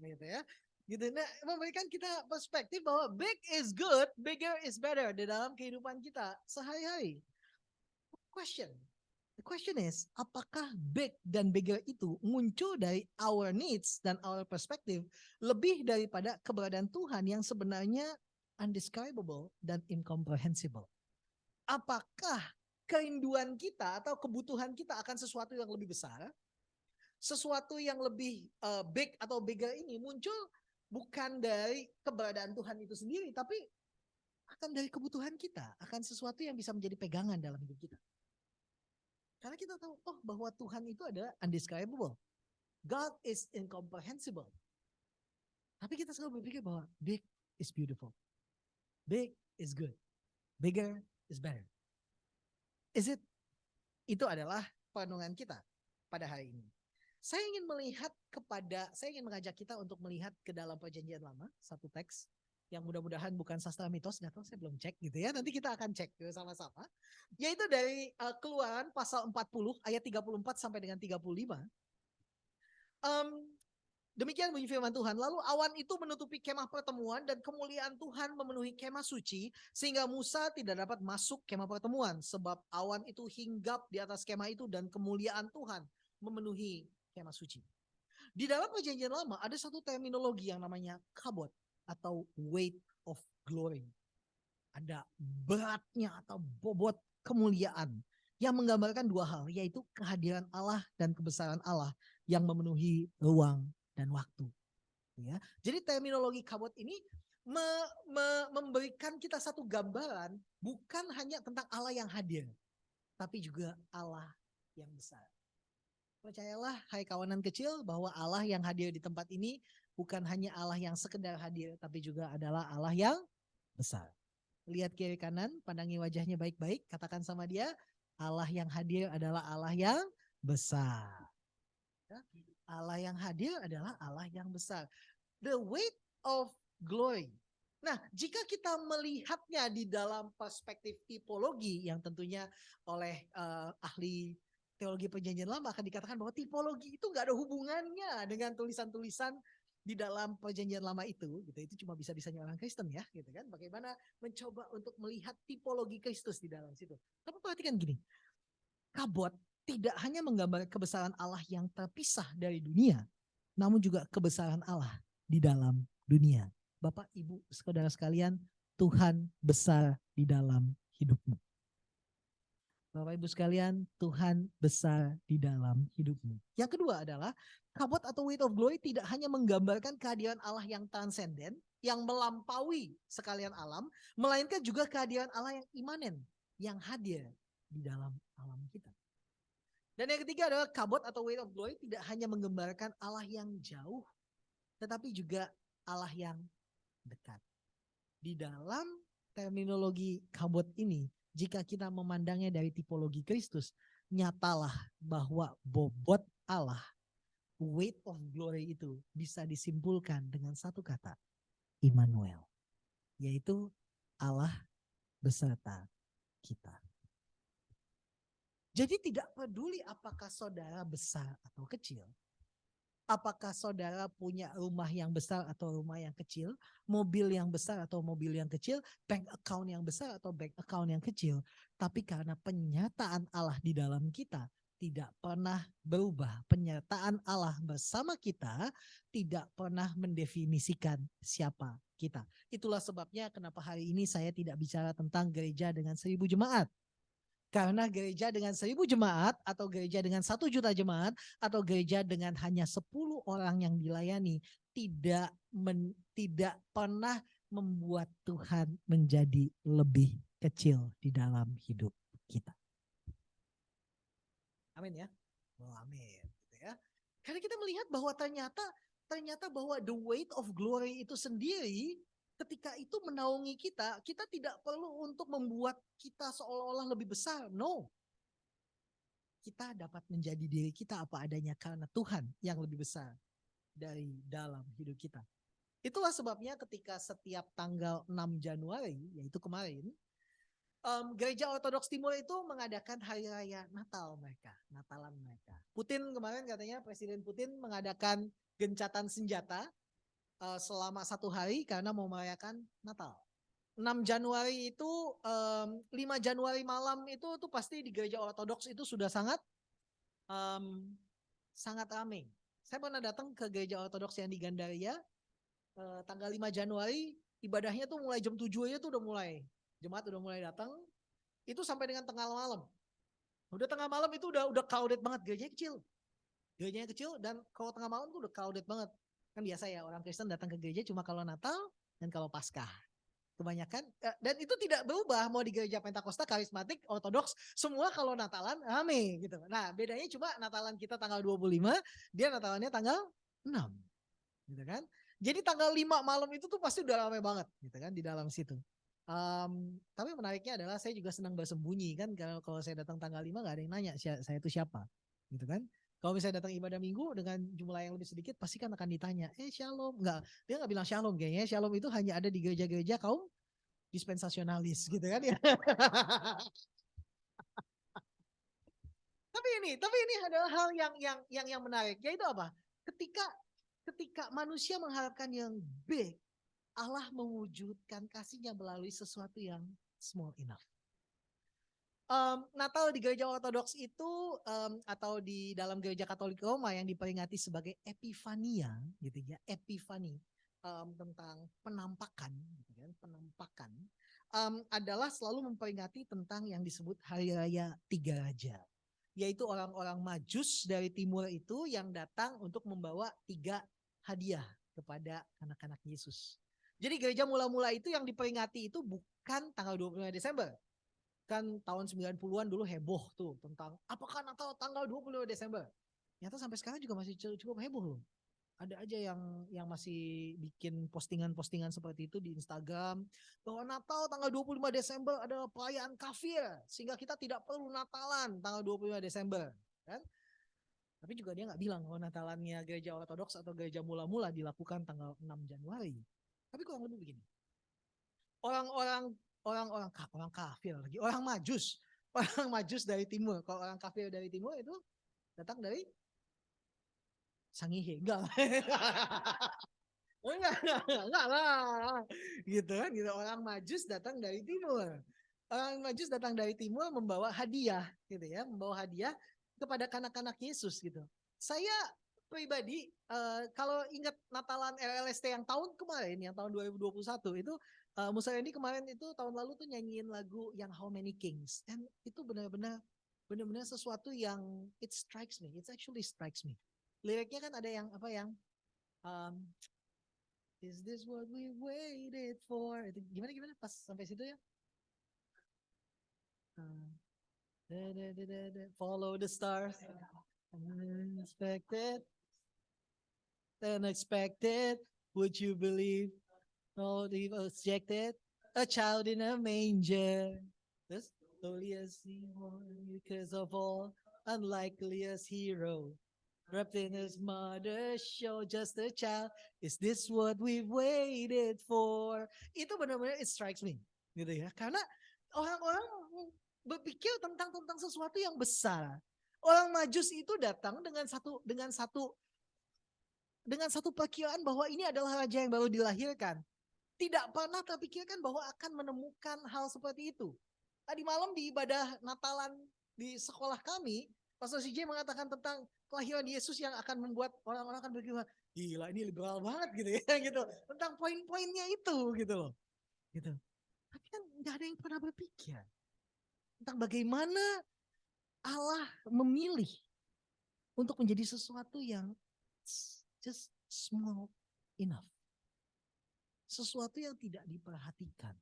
gitu ya. Gitu. Nah, memberikan kita perspektif bahwa big is good, bigger is better di dalam kehidupan kita sehari-hari. The question is, apakah big dan bigger itu muncul dari our needs dan our perspective lebih daripada keberadaan Tuhan yang sebenarnya undescribable dan incomprehensible? Apakah kerinduan kita atau kebutuhan kita akan sesuatu yang lebih besar, sesuatu yang lebih big atau bigger ini muncul bukan dari keberadaan Tuhan itu sendiri, tapi akan dari kebutuhan kita, akan sesuatu yang bisa menjadi pegangan dalam hidup kita. Karena kita tahu bahwa Tuhan itu adalah undescribable. God is incomprehensible. Tapi kita selalu berpikir bahwa big is beautiful. Big is good. Bigger is better. Is it? Itu adalah perenungan kita pada hari ini. Saya ingin mengajak kita untuk melihat ke dalam Perjanjian Lama, satu teks yang mudah-mudahan bukan sastra mitos, nggak tahu, saya belum cek gitu ya. Nanti kita akan cek sama-sama. Yaitu dari Keluaran pasal 40 ayat 34 sampai dengan 35. Demikian bunyi firman Tuhan. Lalu awan itu menutupi kemah pertemuan dan kemuliaan Tuhan memenuhi kemah suci sehingga Musa tidak dapat masuk kemah pertemuan sebab awan itu hinggap di atas kemah itu dan kemuliaan Tuhan memenuhi kemah suci. Di dalam Perjanjian Lama ada satu terminologi yang namanya kabot atau weight of glory. Ada beratnya atau bobot kemuliaan yang menggambarkan dua hal, yaitu kehadiran Allah dan kebesaran Allah yang memenuhi ruang dan waktu. Ya. Jadi terminologi kabot ini memberikan kita satu gambaran bukan hanya tentang Allah yang hadir, tapi juga Allah yang besar. Percayalah hai kawanan kecil bahwa Allah yang hadir di tempat ini bukan hanya Allah yang sekedar hadir, tapi juga adalah Allah yang besar. Lihat kiri kanan, pandangi wajahnya baik-baik, katakan sama dia, Allah yang hadir adalah Allah yang besar. Allah yang hadir adalah Allah yang besar. The weight of glory. Nah, jika kita melihatnya di dalam perspektif tipologi yang tentunya oleh ahli teologi Perjanjian Lama akan dikatakan bahwa tipologi itu nggak ada hubungannya dengan tulisan-tulisan di dalam Perjanjian Lama itu, gitu. Itu cuma bisa-bisanya orang Kristen ya, gitu kan. Bagaimana mencoba untuk melihat tipologi Kristus di dalam situ. Tapi perhatikan gini, kabot tidak hanya menggambarkan kebesaran Allah yang terpisah dari dunia, namun juga kebesaran Allah di dalam dunia. Bapak, Ibu, saudara sekalian, Tuhan besar di dalam hidupmu. Bapak Ibu sekalian, Tuhan besar di dalam hidupmu. Yang kedua adalah kabot atau weight of glory tidak hanya menggambarkan kehadiran Allah yang transenden, yang melampaui sekalian alam, melainkan juga kehadiran Allah yang imanen, yang hadir di dalam alam kita. Dan yang ketiga adalah kabod atau weight of glory tidak hanya menggambarkan Allah yang jauh, tetapi juga Allah yang dekat. Di dalam terminologi kabod ini, jika kita memandangnya dari tipologi Kristus, nyatalah bahwa bobot Allah, weight of glory itu bisa disimpulkan dengan satu kata, Immanuel, yaitu Allah beserta kita. Jadi tidak peduli apakah saudara besar atau kecil, apakah saudara punya rumah yang besar atau rumah yang kecil, mobil yang besar atau mobil yang kecil, bank account yang besar atau bank account yang kecil. Tapi karena penyataan Allah di dalam kita tidak pernah berubah. Penyataan Allah bersama kita tidak pernah mendefinisikan siapa kita. Itulah sebabnya kenapa hari ini saya tidak bicara tentang gereja dengan 1000 jemaat. Karena gereja dengan 1000 jemaat atau gereja dengan 1 juta jemaat atau gereja dengan hanya 10 orang yang dilayani tidak pernah membuat Tuhan menjadi lebih kecil di dalam hidup kita. Amin ya. Oh, amin. Gitu ya. Karena kita melihat bahwa ternyata bahwa the weight of glory itu sendiri ketika itu menaungi kita, kita tidak perlu untuk membuat kita seolah-olah lebih besar. No. Kita dapat menjadi diri kita apa adanya karena Tuhan yang lebih besar dari dalam hidup kita. Itulah sebabnya ketika setiap tanggal 6 Januari, yaitu kemarin, Gereja Ortodoks Timur itu mengadakan hari raya Natal mereka, Natalan mereka. Putin kemarin katanya Presiden Putin mengadakan gencatan senjata selama 1 hari karena mau merayakan Natal. 6 Januari itu 5 Januari malam itu tuh pasti di gereja Ortodoks itu sudah sangat ramai. Saya pernah datang ke gereja Ortodoks yang di Gandaria tanggal 5 Januari ibadahnya tuh mulai jam 7 aja tuh udah mulai. Jemaat udah mulai datang. Itu sampai dengan tengah malam. Udah tengah malam itu udah crowded banget, gerejanya kecil. Gerejanya kecil dan kalau tengah malam tuh udah crowded banget. Kan biasa ya orang Kristen datang ke gereja cuma kalau Natal dan kalau Paskah. Kebanyakan dan itu tidak berubah mau di gereja Pentakosta, Karismatik, Ortodoks, semua kalau Natalan rame gitu. Nah, bedanya cuma Natalan kita tanggal 25, dia Natalannya tanggal 6. Gitu kan? Jadi tanggal 5 malam itu tuh pasti udah rame banget gitu kan di dalam situ. Tapi menariknya adalah saya juga senang bersembunyi kan kalau saya datang tanggal 5 gak ada yang nanya saya itu siapa gitu kan. Kalau misalnya datang ibadah minggu dengan jumlah yang lebih sedikit pasti kan akan ditanya, shalom. Dia gak bilang shalom kayaknya. Shalom itu hanya ada di gereja-gereja kaum dispensasionalis gitu kan ya. Tapi ini adalah hal yang menarik, yaitu apa? Ketika manusia mengharapkan yang big, Allah mewujudkan kasihnya melalui sesuatu yang small enough. Natal di gereja Ortodoks itu atau di dalam gereja Katolik Roma yang diperingati sebagai Epifania, gitu ya, Epifani tentang penampakan, gitu kan, penampakan adalah selalu memperingati tentang yang disebut Hari Raya Tiga Raja, yaitu orang-orang Majus dari timur itu yang datang untuk membawa 3 hadiah kepada anak-anak Yesus. Jadi gereja mula-mula itu yang diperingati itu bukan tanggal 25 Desember. Kan tahun 90-an dulu heboh tuh tentang apakah Natal tanggal 25 Desember. Ternyata sampai sekarang juga masih cukup heboh loh. Ada aja yang masih bikin postingan-postingan seperti itu di Instagram bahwa Natal tanggal 25 Desember adalah perayaan kafir sehingga kita tidak perlu Natalan tanggal 25 Desember, kan? Tapi juga dia nggak bilang kalau Natalannya gereja Ortodoks atau gereja mula-mula dilakukan tanggal 6 Januari. Tapi kurang lebih begini. Orang kafir lagi, orang majus dari timur. Kalau orang kafir dari timur itu datang dari Sangihe, enggak lah. Gitu kan, gitu. Orang majus datang dari timur. Orang majus datang dari timur membawa hadiah, gitu ya, membawa hadiah kepada anak-anak Yesus gitu. Saya pribadi kalau ingat Natalan LLST yang tahun kemarin, yang tahun 2021 itu Musayani kemarin itu tahun lalu tuh nyanyiin lagu yang How Many Kings, dan itu benar-benar sesuatu yang it actually strikes me. Liriknya kan ada yang apa yang is this what we waited for? Itu gimana pas sampai situ ya? Follow the stars. Unexpected, unexpected. Would you believe? No, he was rejected. A child in a manger. This lowliest because of all, unlikeliest hero. Wrapped in his mother's show, just a child. Is this what we've waited for? Itu benar-benar it strikes me, gitu ya. Karena orang-orang berpikir tentang sesuatu yang besar. Orang Majus itu datang dengan satu perkiraan bahwa ini adalah raja yang baru dilahirkan. Tidak pernah terpikirkan bahwa akan menemukan hal seperti itu. Tadi malam di ibadah Natalan di sekolah kami, Pastor CJ mengatakan tentang kelahiran Yesus yang akan membuat orang-orang akan berkira, gila ini liberal banget gitu ya, gitu. Tentang poin-poinnya itu gitu loh. Gitu. Tapi kan nggak ada yang pernah berpikir tentang bagaimana Allah memilih untuk menjadi sesuatu yang just small enough. Sesuatu yang tidak diperhatikan.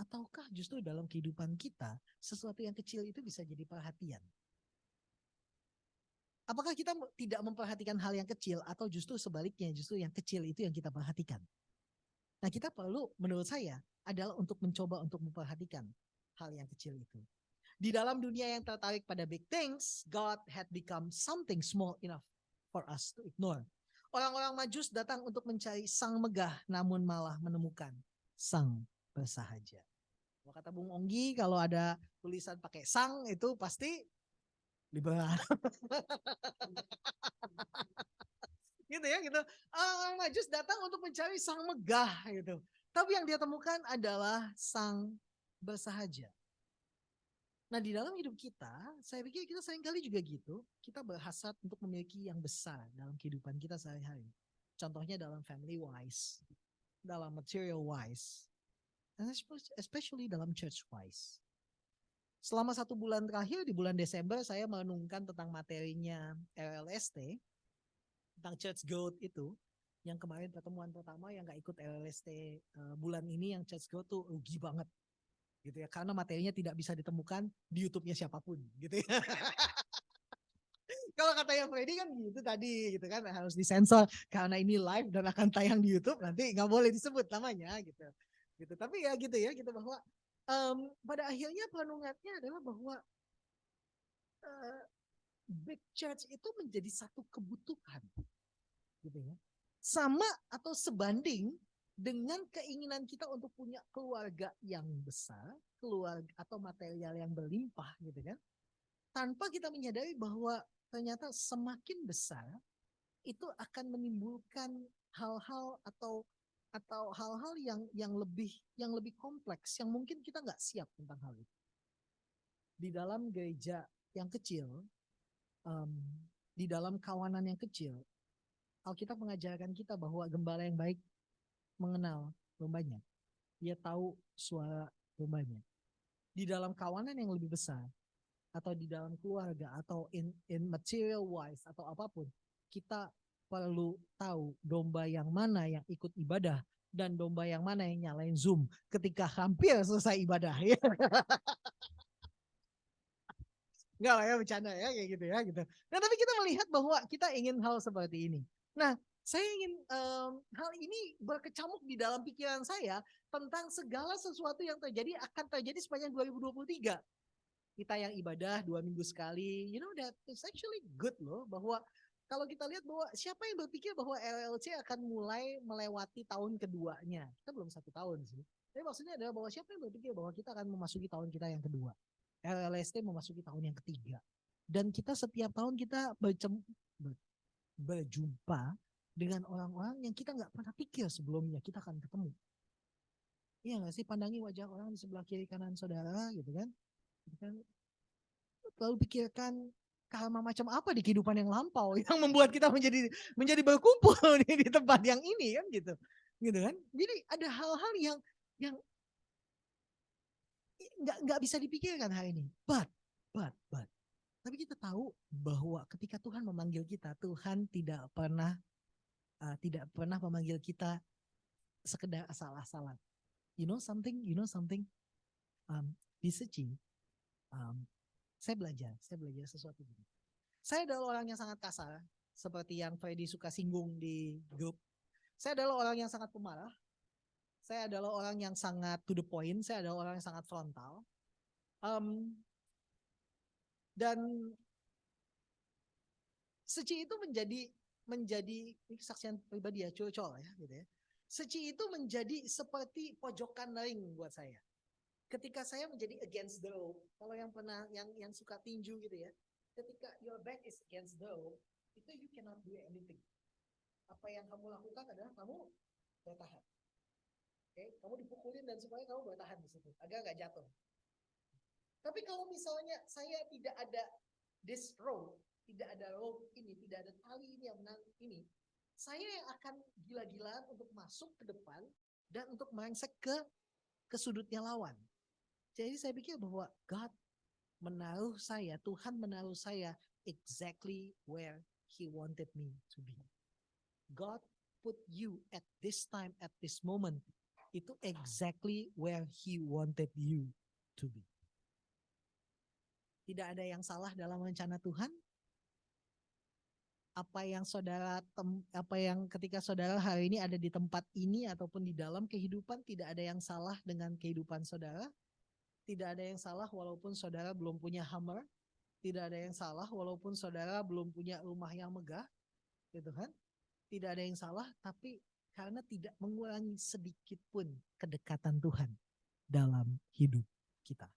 Ataukah justru dalam kehidupan kita, sesuatu yang kecil itu bisa jadi perhatian? Apakah kita tidak memperhatikan hal yang kecil atau justru sebaliknya, justru yang kecil itu yang kita perhatikan? Nah, kita perlu menurut saya adalah untuk mencoba untuk memperhatikan hal yang kecil itu. Di dalam dunia yang tertarik pada big things, God had become something small enough for us to ignore. Orang-orang Majus datang untuk mencari sang megah, namun malah menemukan sang bersahaja. Kalau kata Bung Onggi, kalau ada tulisan pakai sang itu pasti liberal. Gitu ya, gitu. Orang Majus datang untuk mencari sang megah gitu. Tapi yang dia temukan adalah sang bersahaja. Nah, di dalam hidup kita, saya pikir kita seringkali juga gitu. Kita berhasrat untuk memiliki yang besar dalam kehidupan kita sehari-hari. Contohnya dalam family wise, dalam material wise, and especially dalam church wise. Selama 1 bulan terakhir, di bulan Desember, saya merenungkan tentang materinya LLST, tentang church growth itu. Yang kemarin pertemuan pertama yang gak ikut LLST bulan ini, yang church growth tuh rugi banget. Gitu ya, karena materinya tidak bisa ditemukan di YouTube-nya siapapun gitu ya. Kalau katanya Freddy kan gitu tadi gitu kan, harus disensor karena ini live dan akan tayang di YouTube, nanti nggak boleh disebut namanya gitu. Gitu. Tapi ya gitu ya, gitu bahwa pada akhirnya penungatnya adalah bahwa big church itu menjadi satu kebutuhan gitu ya. Sama atau sebanding dengan keinginan kita untuk punya keluarga yang besar, keluarga atau material yang berlimpah gitu kan. Tanpa kita menyadari bahwa ternyata semakin besar itu akan menimbulkan hal-hal atau hal-hal yang lebih kompleks yang mungkin kita nggak siap tentang hal itu. Di dalam gereja yang kecil, di dalam kawanan yang kecil, Alkitab mengajarkan kita bahwa gembala yang baik mengenal dombanya. Dia tahu suara dombanya. Di dalam kawanan yang lebih besar, atau di dalam keluarga, atau in material wise, atau apapun, kita perlu tahu domba yang mana yang ikut ibadah, dan domba yang mana yang nyalain Zoom ketika hampir selesai ibadah. Enggak lah ya, bercanda ya, kayak gitu ya. Gitu. Nah, tapi kita melihat bahwa kita ingin hal seperti ini. Nah, saya ingin hal ini berkecamuk di dalam pikiran saya tentang segala sesuatu yang akan terjadi sepanjang 2023. Kita yang ibadah 2 minggu sekali, you know that it's actually good loh, bahwa kalau kita lihat bahwa siapa yang berpikir bahwa LLC akan mulai melewati tahun keduanya. Kita belum 1 tahun sih. Tapi maksudnya adalah bahwa siapa yang berpikir bahwa kita akan memasuki tahun kita yang kedua. LLST memasuki tahun yang ketiga. Dan kita setiap tahun kita berjumpa dengan orang-orang yang kita nggak pernah pikir sebelumnya kita akan ketemu. Iya nggak sih, pandangi wajah orang di sebelah kiri kanan saudara gitu kan. Lalu pikirkan karma macam apa di kehidupan yang lampau yang membuat kita menjadi berkumpul di tempat yang ini kan gitu. Gitu kan. Jadi ada hal-hal yang nggak bisa dipikirkan hari ini. But. Tapi kita tahu bahwa ketika Tuhan memanggil kita, Tuhan tidak pernah memanggil kita sekedar asal-asalan. You know something? Di Seci, um, saya belajar sesuatu gini. Saya adalah orang yang sangat kasar, seperti yang Freddy suka singgung di grup. Saya adalah orang yang sangat pemarah. Saya adalah orang yang sangat to the point. Saya adalah orang yang sangat frontal. Dan Seci itu menjadi ini kesaksian pribadi ya, curcol ya gitu ya. Seci itu menjadi seperti pojokan ring buat saya. Ketika saya menjadi against the rope, kalau yang pernah yang suka tinju gitu ya, ketika your back is against the rope, itu you cannot do anything. Apa yang kamu lakukan adalah kamu bertahan. Oke, kamu dipukulin dan supaya kamu bertahan di situ agar nggak jatuh. Tapi kalau misalnya saya tidak ada this rope, tidak ada rope ini, tidak ada tali ini yang menarik ini, saya yang akan gila-gilaan untuk masuk ke depan dan untuk merengsek ke sudutnya lawan. Jadi saya pikir bahwa Tuhan menaruh saya exactly where He wanted me to be. God put you at this time, at this moment, itu exactly where He wanted you to be. Tidak ada yang salah dalam rencana Tuhan. Apa yang ketika saudara hari ini ada di tempat ini ataupun di dalam kehidupan, tidak ada yang salah dengan kehidupan saudara. Tidak ada yang salah walaupun saudara belum punya Hummer. Tidak ada yang salah walaupun saudara belum punya rumah yang megah, gitu kan? Tidak ada yang salah, tapi karena tidak mengurangi sedikit pun kedekatan Tuhan dalam hidup kita.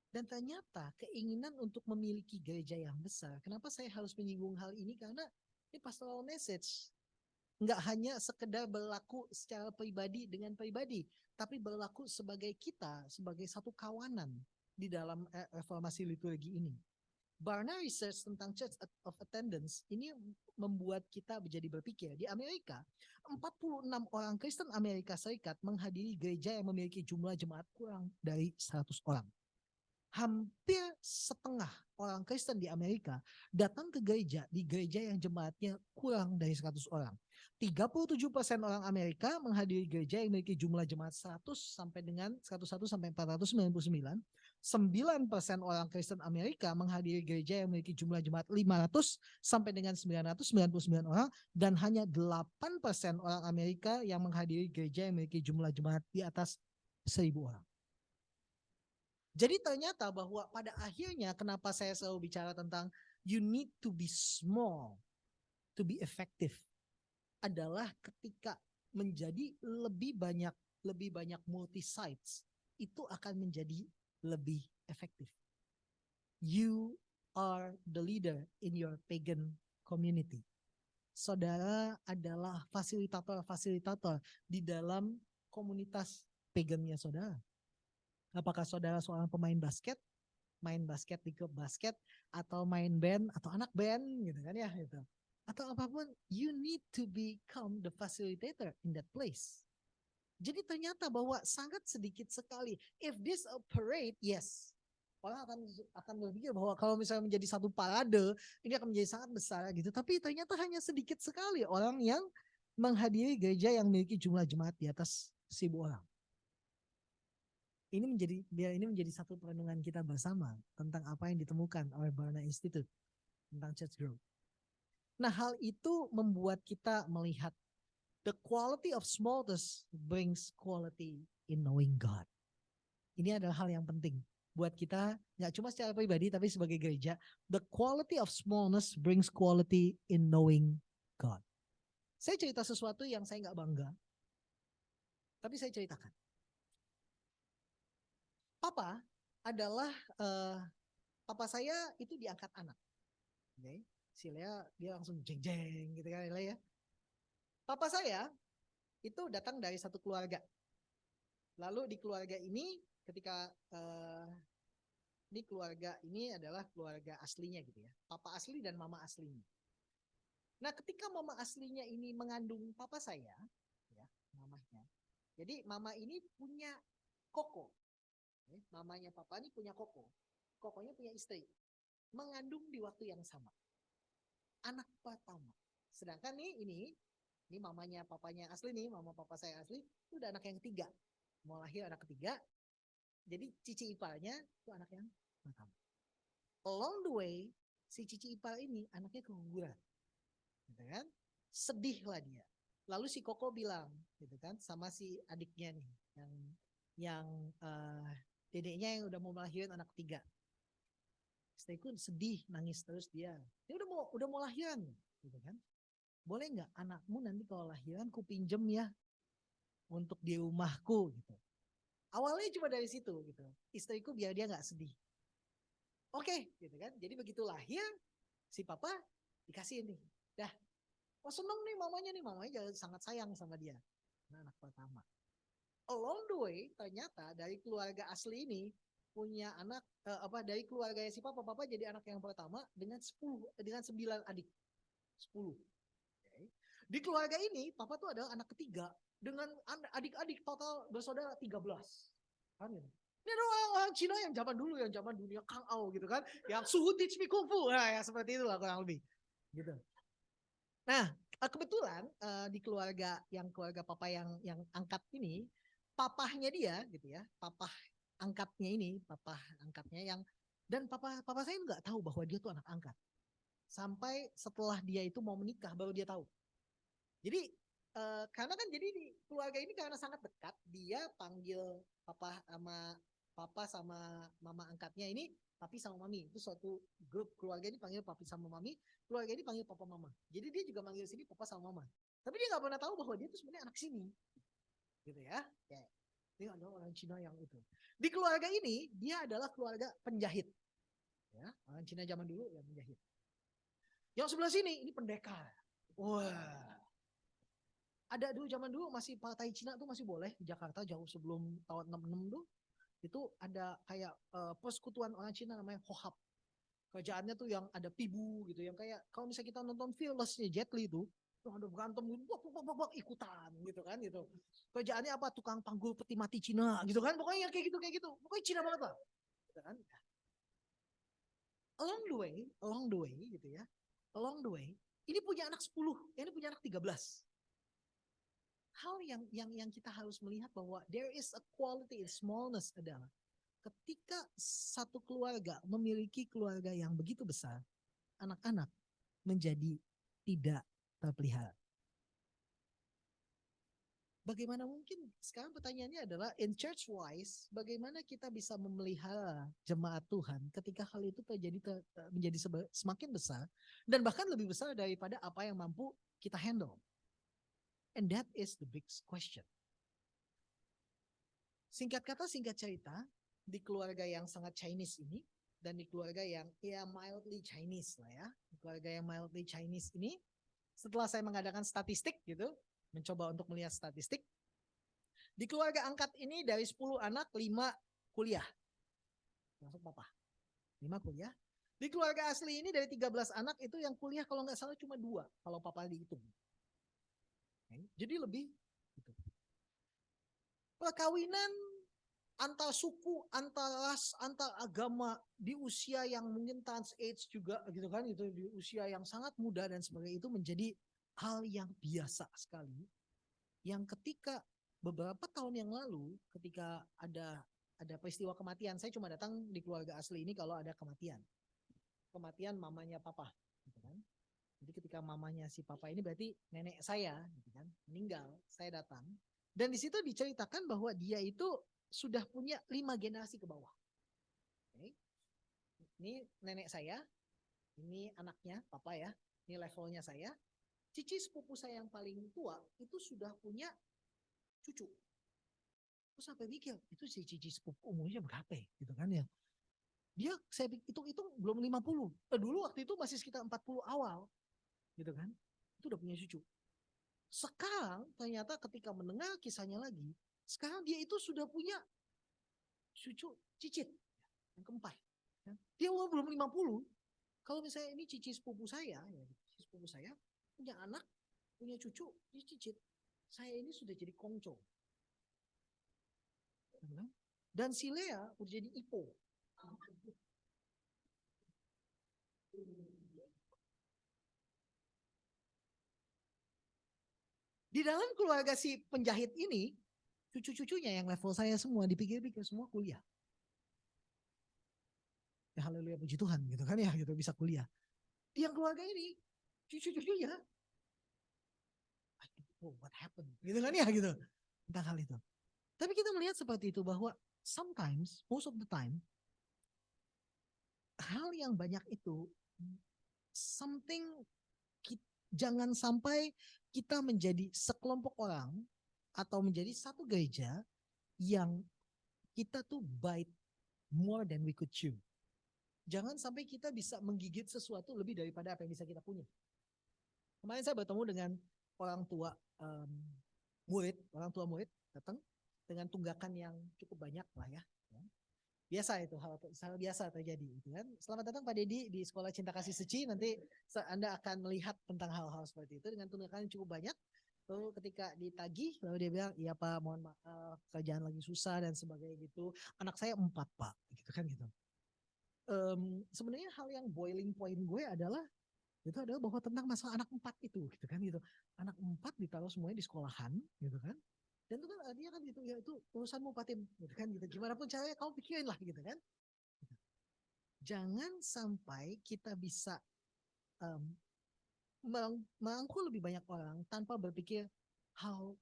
Dan ternyata keinginan untuk memiliki gereja yang besar, kenapa saya harus menyinggung hal ini? Karena ini pastoral message. Nggak hanya sekedar berlaku secara pribadi dengan pribadi, tapi berlaku sebagai kita, sebagai satu kawanan di dalam reformasi liturgi ini. Barna Research tentang Church of Attendance ini membuat kita menjadi berpikir. Di Amerika, 46 orang Kristen Amerika Serikat menghadiri gereja yang memiliki jumlah jemaat kurang dari 100 orang. Hampir setengah orang Kristen di Amerika datang ke gereja di gereja yang jemaatnya kurang dari 100 orang. 37% orang Amerika menghadiri gereja yang memiliki jumlah jemaat 100 sampai dengan 101 sampai 499. 9% orang Kristen Amerika menghadiri gereja yang memiliki jumlah jemaat 500 sampai dengan 999 orang, dan hanya 8% orang Amerika yang menghadiri gereja yang memiliki jumlah jemaat di atas 1.000 orang. Jadi ternyata bahwa pada akhirnya kenapa saya selalu bicara tentang you need to be small to be effective adalah ketika menjadi lebih banyak multi sites itu akan menjadi lebih efektif. You are the leader in your pagan community. Saudara adalah fasilitator di dalam komunitas pagannya saudara. Apakah saudara seorang pemain basket, main basket di klub basket, atau main band, atau anak band gitu kan ya gitu. Atau apapun, you need to become the facilitator in that place. Jadi ternyata bahwa sangat sedikit sekali. If this a parade, yes. Orang akan berpikir bahwa kalau misalnya menjadi satu parade, ini akan menjadi sangat besar gitu. Tapi ternyata hanya sedikit sekali orang yang menghadiri gereja yang memiliki jumlah jemaat di atas 1.000 orang. Ini menjadi satu perenungan kita bersama tentang apa yang ditemukan oleh Barna Institute tentang church growth. Nah, hal itu membuat kita melihat the quality of smallness brings quality in knowing God. Ini adalah hal yang penting buat kita, nggak cuma secara pribadi tapi sebagai gereja. The quality of smallness brings quality in knowing God. Saya cerita sesuatu yang saya nggak bangga, tapi saya ceritakan. Papa adalah papa saya itu diangkat anak. Okay. Si Lea dia langsung jeng-jeng gitu kan ya. Papa saya itu datang dari satu keluarga. Lalu di keluarga ini ketika keluarga ini adalah keluarga aslinya gitu ya. Papa asli dan mama aslinya. Nah, ketika mama aslinya ini mengandung papa saya, ya, mamanya. Jadi mama ini punya koko. Mamanya papa ini punya koko. Kokonya punya istri. Mengandung di waktu yang sama. Anak pertama. Sedangkan ini mamanya papanya asli nih, mama papa saya asli, itu udah anak yang ketiga. Mau lahir anak ketiga. Jadi cici iparnya itu anak yang pertama. Along the way, si cici ipar ini anaknya keguguran. Gitu kan? Sedih lah dia. Lalu si Koko bilang gitu kan sama si adiknya nih yang dedeknya yang udah mau melahirkan anak ketiga. Istriku sedih, nangis terus dia. Dia udah mau lahiran gitu kan. Boleh nggak anakmu nanti kalau lahiran ku pinjem ya untuk di rumahku gitu. Awalnya cuma dari situ gitu. Istriku biar dia nggak sedih. Oke, gitu kan. Jadi begitu lahir si papa dikasih nih. Dah. Oh seneng nih mamanya sangat sayang sama dia. Nah, anak pertama. Along the way ternyata dari keluarga asli ini punya anak dari keluarga si papa jadi anak yang pertama dengan 9 adik. 10. Okay. Di keluarga ini papa tuh adalah anak ketiga dengan adik-adik total bersaudara 13. Kan gitu. Ini adalah orang Cina yang zaman dulu, yang zaman dunia Kang Ao gitu kan. Yang suhu teach me kung fu. Nah, ya seperti itu lah kurang lebih. Gitu. Nah, kebetulan di keluarga papa yang angkat ini, papahnya dia gitu ya, papa angkatnya yang dan papa saya nggak tahu bahwa dia tuh anak angkat. Sampai setelah dia itu mau menikah baru dia tahu. Jadi karena kan jadi di keluarga ini karena sangat dekat, dia panggil papa sama mama angkatnya ini papi sama mami. Itu suatu grup keluarga ini panggil papi sama mami, keluarga ini panggil papa mama. Jadi dia juga manggil sini papa sama mama. Tapi dia nggak pernah tahu bahwa dia itu sebenarnya anak sini. Gitu ya. Dia adalah orang Cina yang itu. Di keluarga ini dia adalah keluarga penjahit. Ya, orang Cina zaman dulu yang penjahit. Yang sebelah sini ini pendekar. Wah. Ada dulu zaman dulu masih partai Cina tuh masih boleh di Jakarta jauh sebelum tahun 66 tuh. Itu ada kayak persekutuan orang Cina namanya Hohap. Kerjaannya tuh yang ada pibu gitu, yang kayak kalau misalnya kita nonton Fearless-nya Jet Li tuh ada berantem ikutan gitu kan gitu. Kerjaannya apa? Tukang panggul peti mati Cina gitu kan. Pokoknya kayak gitu. Pokoknya Cina banget lah. Gitu kan. Along the way gitu ya. Along the way, ini punya anak 10, ini punya anak 13. Hal yang kita harus melihat bahwa there is a quality in smallness adalah ketika satu keluarga memiliki keluarga yang begitu besar, anak-anak menjadi tidak terpelihara. Bagaimana mungkin? Sekarang pertanyaannya adalah in church wise, bagaimana kita bisa memelihara jemaat Tuhan ketika hal itu menjadi semakin besar dan bahkan lebih besar daripada apa yang mampu kita handle. And that is the big question. Singkat kata, singkat cerita, di keluarga yang sangat Chinese ini dan di keluarga yang mildly Chinese lah ya, di keluarga yang mildly Chinese ini, setelah saya mengadakan statistik gitu, mencoba untuk melihat statistik, di keluarga angkat ini dari 10 anak 5 kuliah, masuk papa, 5 kuliah. Di keluarga asli ini dari 13 anak itu yang kuliah kalau nggak salah cuma 2 kalau papa dihitung. Jadi lebih gitu. Perkawinan antar suku, antar ras, antar agama di usia yang mungkin trans age juga gitu kan, itu di usia yang sangat muda dan sebagainya itu menjadi hal yang biasa sekali. Yang ketika beberapa tahun yang lalu ketika ada peristiwa kematian, saya cuma datang di keluarga asli ini kalau ada kematian mamanya papa gitu kan. Jadi ketika mamanya si papa ini berarti nenek saya gitu kan, meninggal, saya datang. Dan di situ diceritakan bahwa dia itu sudah punya 5 generasi ke bawah. Oke. Ini nenek saya, ini anaknya papa ya, ini levelnya saya. Cici sepupu saya yang paling tua itu sudah punya cucu. Terus sampai mikir, itu si cici sepupu umurnya berapa ya? Gitu kan ya. Dia saya hitung belum 50. Dulu waktu itu masih sekitar 40 awal. Gitu kan, itu udah punya cucu. Sekarang ternyata ketika mendengar kisahnya lagi, sekarang dia itu sudah punya cucu cicit yang keempat. Dia umur belum 50. Kalau misalnya ini cici sepupu saya, punya anak, punya cucu, dia cicit. Saya ini sudah jadi kongco. Dan si Lea udah jadi Ipo. Di dalam keluarga si penjahit ini, cucu-cucunya yang level saya semua dipikir-pikir semua kuliah. Ya haleluya puji Tuhan gitu kan ya, gitu bisa kuliah. Yang keluarga ini cucu-cucunya, oh what happened gitu kan ya gitu tentang hal itu. Tapi kita melihat seperti itu bahwa sometimes, most of the time, hal yang banyak itu something jangan sampai kita menjadi sekelompok orang atau menjadi satu gereja yang kita tuh bite more than we could chew. Jangan sampai kita bisa menggigit sesuatu lebih daripada apa yang bisa kita punya. Kemarin saya bertemu dengan orang tua orang tua murid datang dengan tunggakan yang cukup banyak lah ya. Biasa itu hal biasa terjadi gitu kan. Selamat datang Pak Dedi di Sekolah Cinta Kasih Suci. Nanti Anda akan melihat tentang hal-hal seperti itu dengan tunggakan yang cukup banyak. Lalu ketika ditagih, lalu dia bilang, iya Pak, mohon maaf, kerjaan lagi susah dan sebagainya gitu. Anak saya 4 Pak, gitu kan gitu. Sebenarnya hal yang boiling point gue adalah itu adalah bahwa tentang masalah anak 4 itu, gitu kan gitu. Anak 4 ditaruh semuanya di sekolahan, gitu kan. Dan itu kan dia kan gitu, ya itu urusanmu Pak Tim, gitu kan gitu. Gimana pun caranya kamu pikirin lah, gitu kan. Jangan sampai kita bisa merangkul lebih banyak orang tanpa berpikir how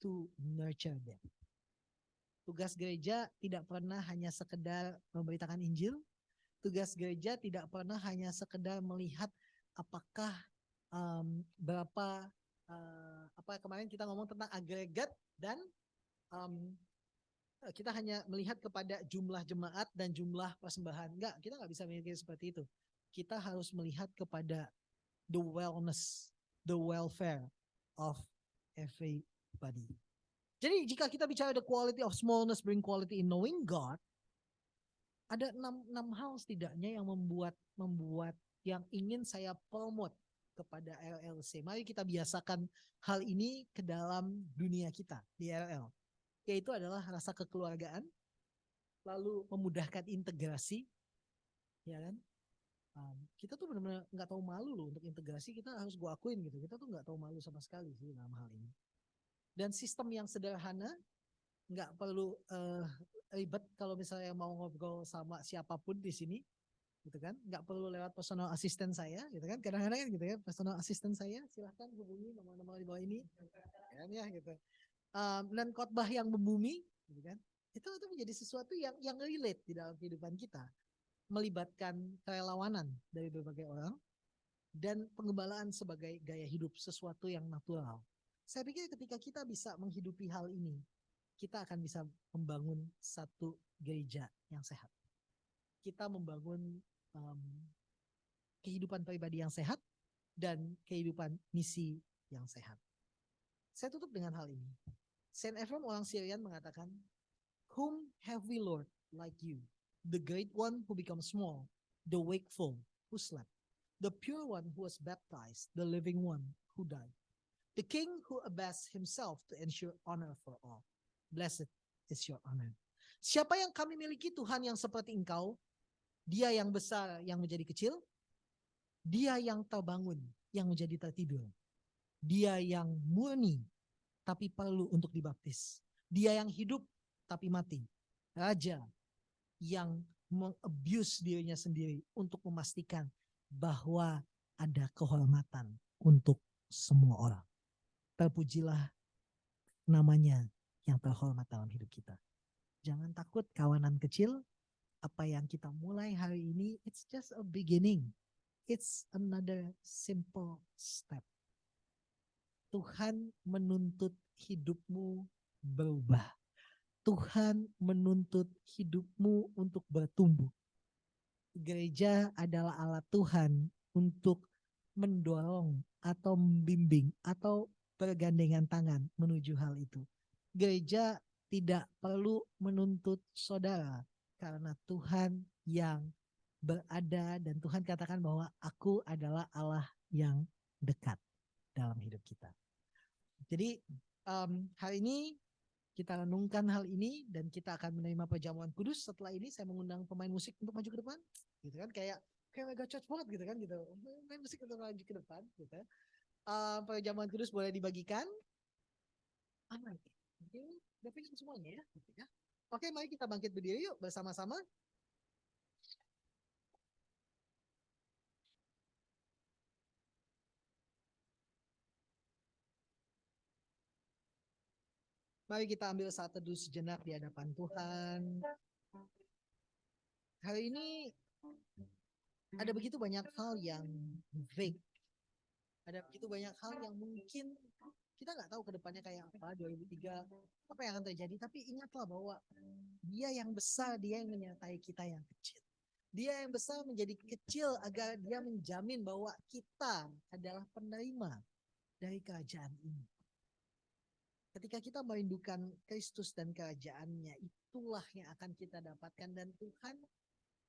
to nurture them. Tugas gereja tidak pernah hanya sekedar memberitakan Injil. Tugas gereja tidak pernah hanya sekedar melihat apakah berapa apa kemarin kita ngomong tentang agregat dan kita hanya melihat kepada jumlah jemaat dan jumlah persembahan. Enggak, kita nggak bisa mikir seperti itu. Kita harus melihat kepada the wellness, the welfare of everybody. Jadi jika kita bicara the quality of smallness bring quality in knowing God, ada 6 hal setidaknya yang membuat yang ingin saya promote kepada LLC. Mari kita biasakan hal ini ke dalam dunia kita di LL. Yaitu adalah rasa kekeluargaan, lalu memudahkan integrasi, ya kan? Kita tuh benar-benar nggak tahu malu loh untuk integrasi. Kita harus gua akuin gitu. Kita tuh nggak tahu malu sama sekali sih dalam hal ini. Dan sistem yang sederhana, nggak perlu ribet kalau misalnya mau ngobrol sama siapapun di sini, gitu kan? Nggak perlu lewat personal assistant saya, gitu kan? Kadang-kadang kan gitu ya, personal assistant saya silahkan hubungi nomor-nomor di bawah ini, ya gitu. Dan khotbah yang membumi, gitu kan? Itu menjadi sesuatu yang relate di dalam kehidupan kita, melibatkan kerelawanan dari berbagai orang dan pengembalaan sebagai gaya hidup, sesuatu yang natural. Saya pikir ketika kita bisa menghidupi hal ini, kita akan bisa membangun satu gereja yang sehat. Kita membangun kehidupan pribadi yang sehat dan kehidupan misi yang sehat. Saya tutup dengan hal ini. Saint Ephrem orang Syrian mengatakan, "Whom have we Lord like you? The great one who becomes small, the wakeful who slept, the pure one who was baptized, the living one who died, the king who abased himself to ensure honor for all. Blessed is your honor." Siapa yang kami miliki Tuhan yang seperti Engkau? Dia yang besar yang menjadi kecil, dia yang terbangun yang menjadi tertidur, dia yang murni tapi perlu untuk dibaptis, dia yang hidup tapi mati, raja yang mengabuse dirinya sendiri untuk memastikan bahwa ada kehormatan untuk semua orang. Terpujilah namanya yang terhormat dalam hidup kita. Jangan takut kawanan kecil. Apa yang kita mulai hari ini, it's just a beginning. It's another simple step. Tuhan menuntut hidupmu berubah. Tuhan menuntut hidupmu untuk bertumbuh. Gereja adalah alat Tuhan untuk mendorong atau membimbing atau bergandengan tangan menuju hal itu. Gereja tidak perlu menuntut saudara karena Tuhan yang berada dan Tuhan katakan bahwa aku adalah Allah yang dekat dalam hidup kita. Jadi hari ini kita renungkan hal ini dan kita akan menerima perjamuan kudus. Setelah ini saya mengundang pemain musik untuk maju ke depan, gitu kan, kayak mega church banget gitu kan gitu. Pemain musik untuk maju ke depan, gitu. Perjamuan kudus boleh dibagikan. Aman. Oke, udah finish semuanya ya. Oke, mari kita bangkit berdiri yuk bersama-sama. Mari kita ambil saat teduh sejenak di hadapan Tuhan. Hari ini ada begitu banyak hal yang vague. Ada begitu banyak hal yang mungkin kita nggak tahu ke depannya kayak apa, 2003, apa yang akan terjadi. Tapi ingatlah bahwa Dia yang besar, Dia yang menyertai kita yang kecil. Dia yang besar menjadi kecil agar Dia menjamin bahwa kita adalah penerima dari kerajaan ini. Ketika kita merindukan Kristus dan kerajaannya, itulah yang akan kita dapatkan. Dan Tuhan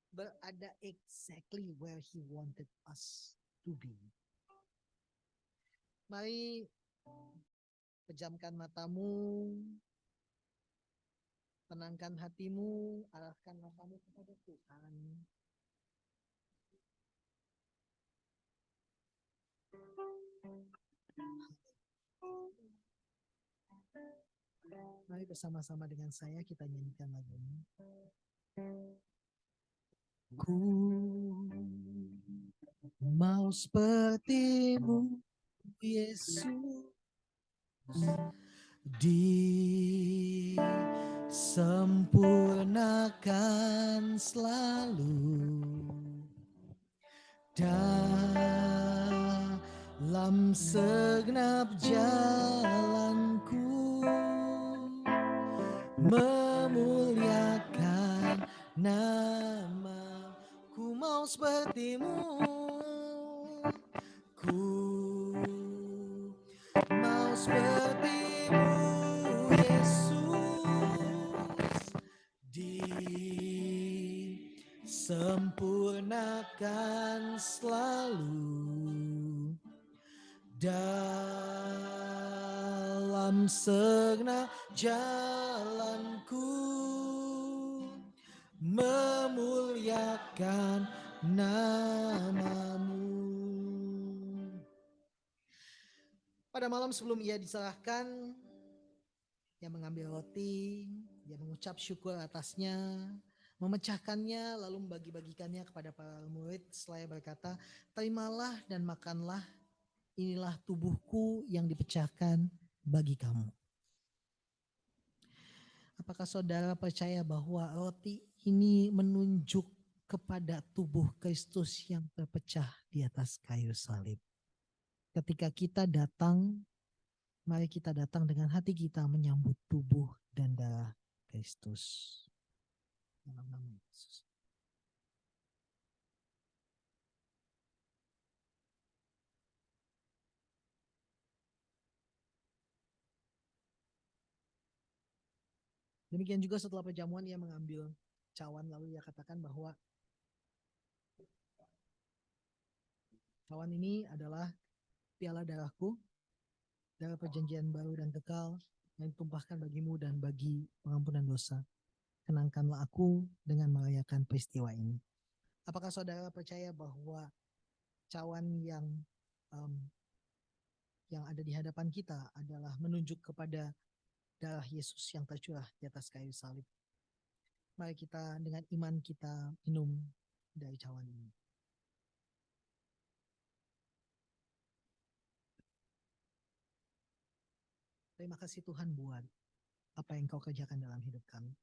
berada exactly where He wanted us to be. Mari pejamkan matamu, tenangkan hatimu, arahkan matamu kepada Tuhan. Mari bersama-sama dengan saya kita nyanyikan lagu ini. Ku mau seperti-Mu, Yesus, disempurnakan selalu dalam segenap jalanku, memuliakan nama. Ku mau seperti-Mu, ku mau seperti-Mu, Yesus, disempurnakan selalu dalam segenap jalanku, memuliakan nama-Mu. Pada malam sebelum Ia diserahkan, Ia mengambil roti, Ia mengucap syukur atasnya, memecahkannya lalu membagi-bagikannya kepada para murid. Seraya berkata, terimalah dan makanlah, inilah tubuhku yang dipecahkan bagi kamu. Apakah saudara percaya bahwa roti ini menunjuk kepada tubuh Kristus yang terpecah di atas kayu salib? Ketika kita datang, mari kita datang dengan hati kita menyambut tubuh dan darah Kristus. Dalam nama Yesus. Demikian juga setelah perjamuan Ia mengambil cawan lalu Ia katakan bahwa cawan ini adalah piala darahku, darah perjanjian baru dan kekal yang ditumpahkan bagimu dan bagi pengampunan dosa. Kenangkanlah aku dengan merayakan peristiwa ini. Apakah saudara percaya bahwa cawan yang ada di hadapan kita adalah menunjuk kepada darah Yesus yang tercurah di atas kayu salib? Mari kita dengan iman kita minum dari cawan ini. Terima kasih Tuhan buat apa yang Kau kerjakan dalam hidup kami.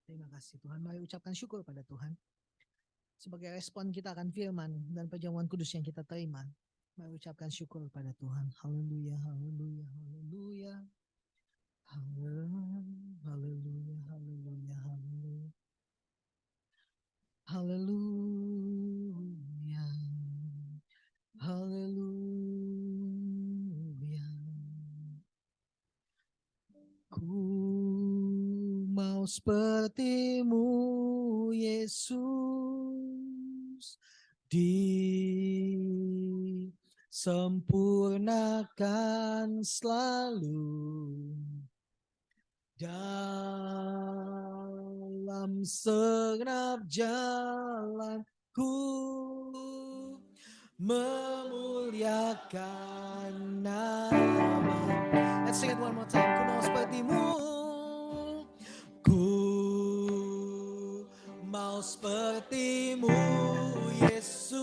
Terima kasih Tuhan. Mari ucapkan syukur pada Tuhan. Sebagai respon kita akan firman dan perjamuan kudus yang kita terima, mari ucapkan syukur pada Tuhan. Haleluya, haleluya, haleluya. Haleluya, haleluya, haleluya, haleluya. Haleluya. Haleluya. Ku mau seperti-Mu, Yesus, disempurnakan selalu dalam segenap jalanku, memuliakan nama. Let's sing it one more time. Ku mau seperti-Mu, ku mau seperti-Mu, Yesus,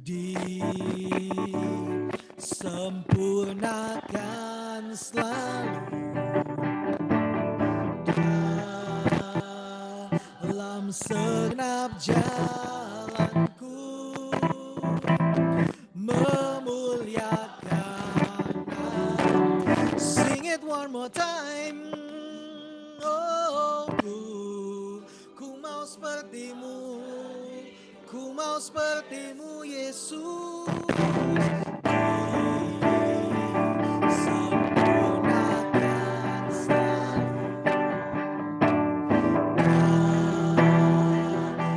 disempurnakan sempurnakan selalu dalam segenap jalanku, memuliakan nama. Sing it one more time. Oh, ku mau sepertimu, ku mau sepertimu Yesus. Sempurnakan selalu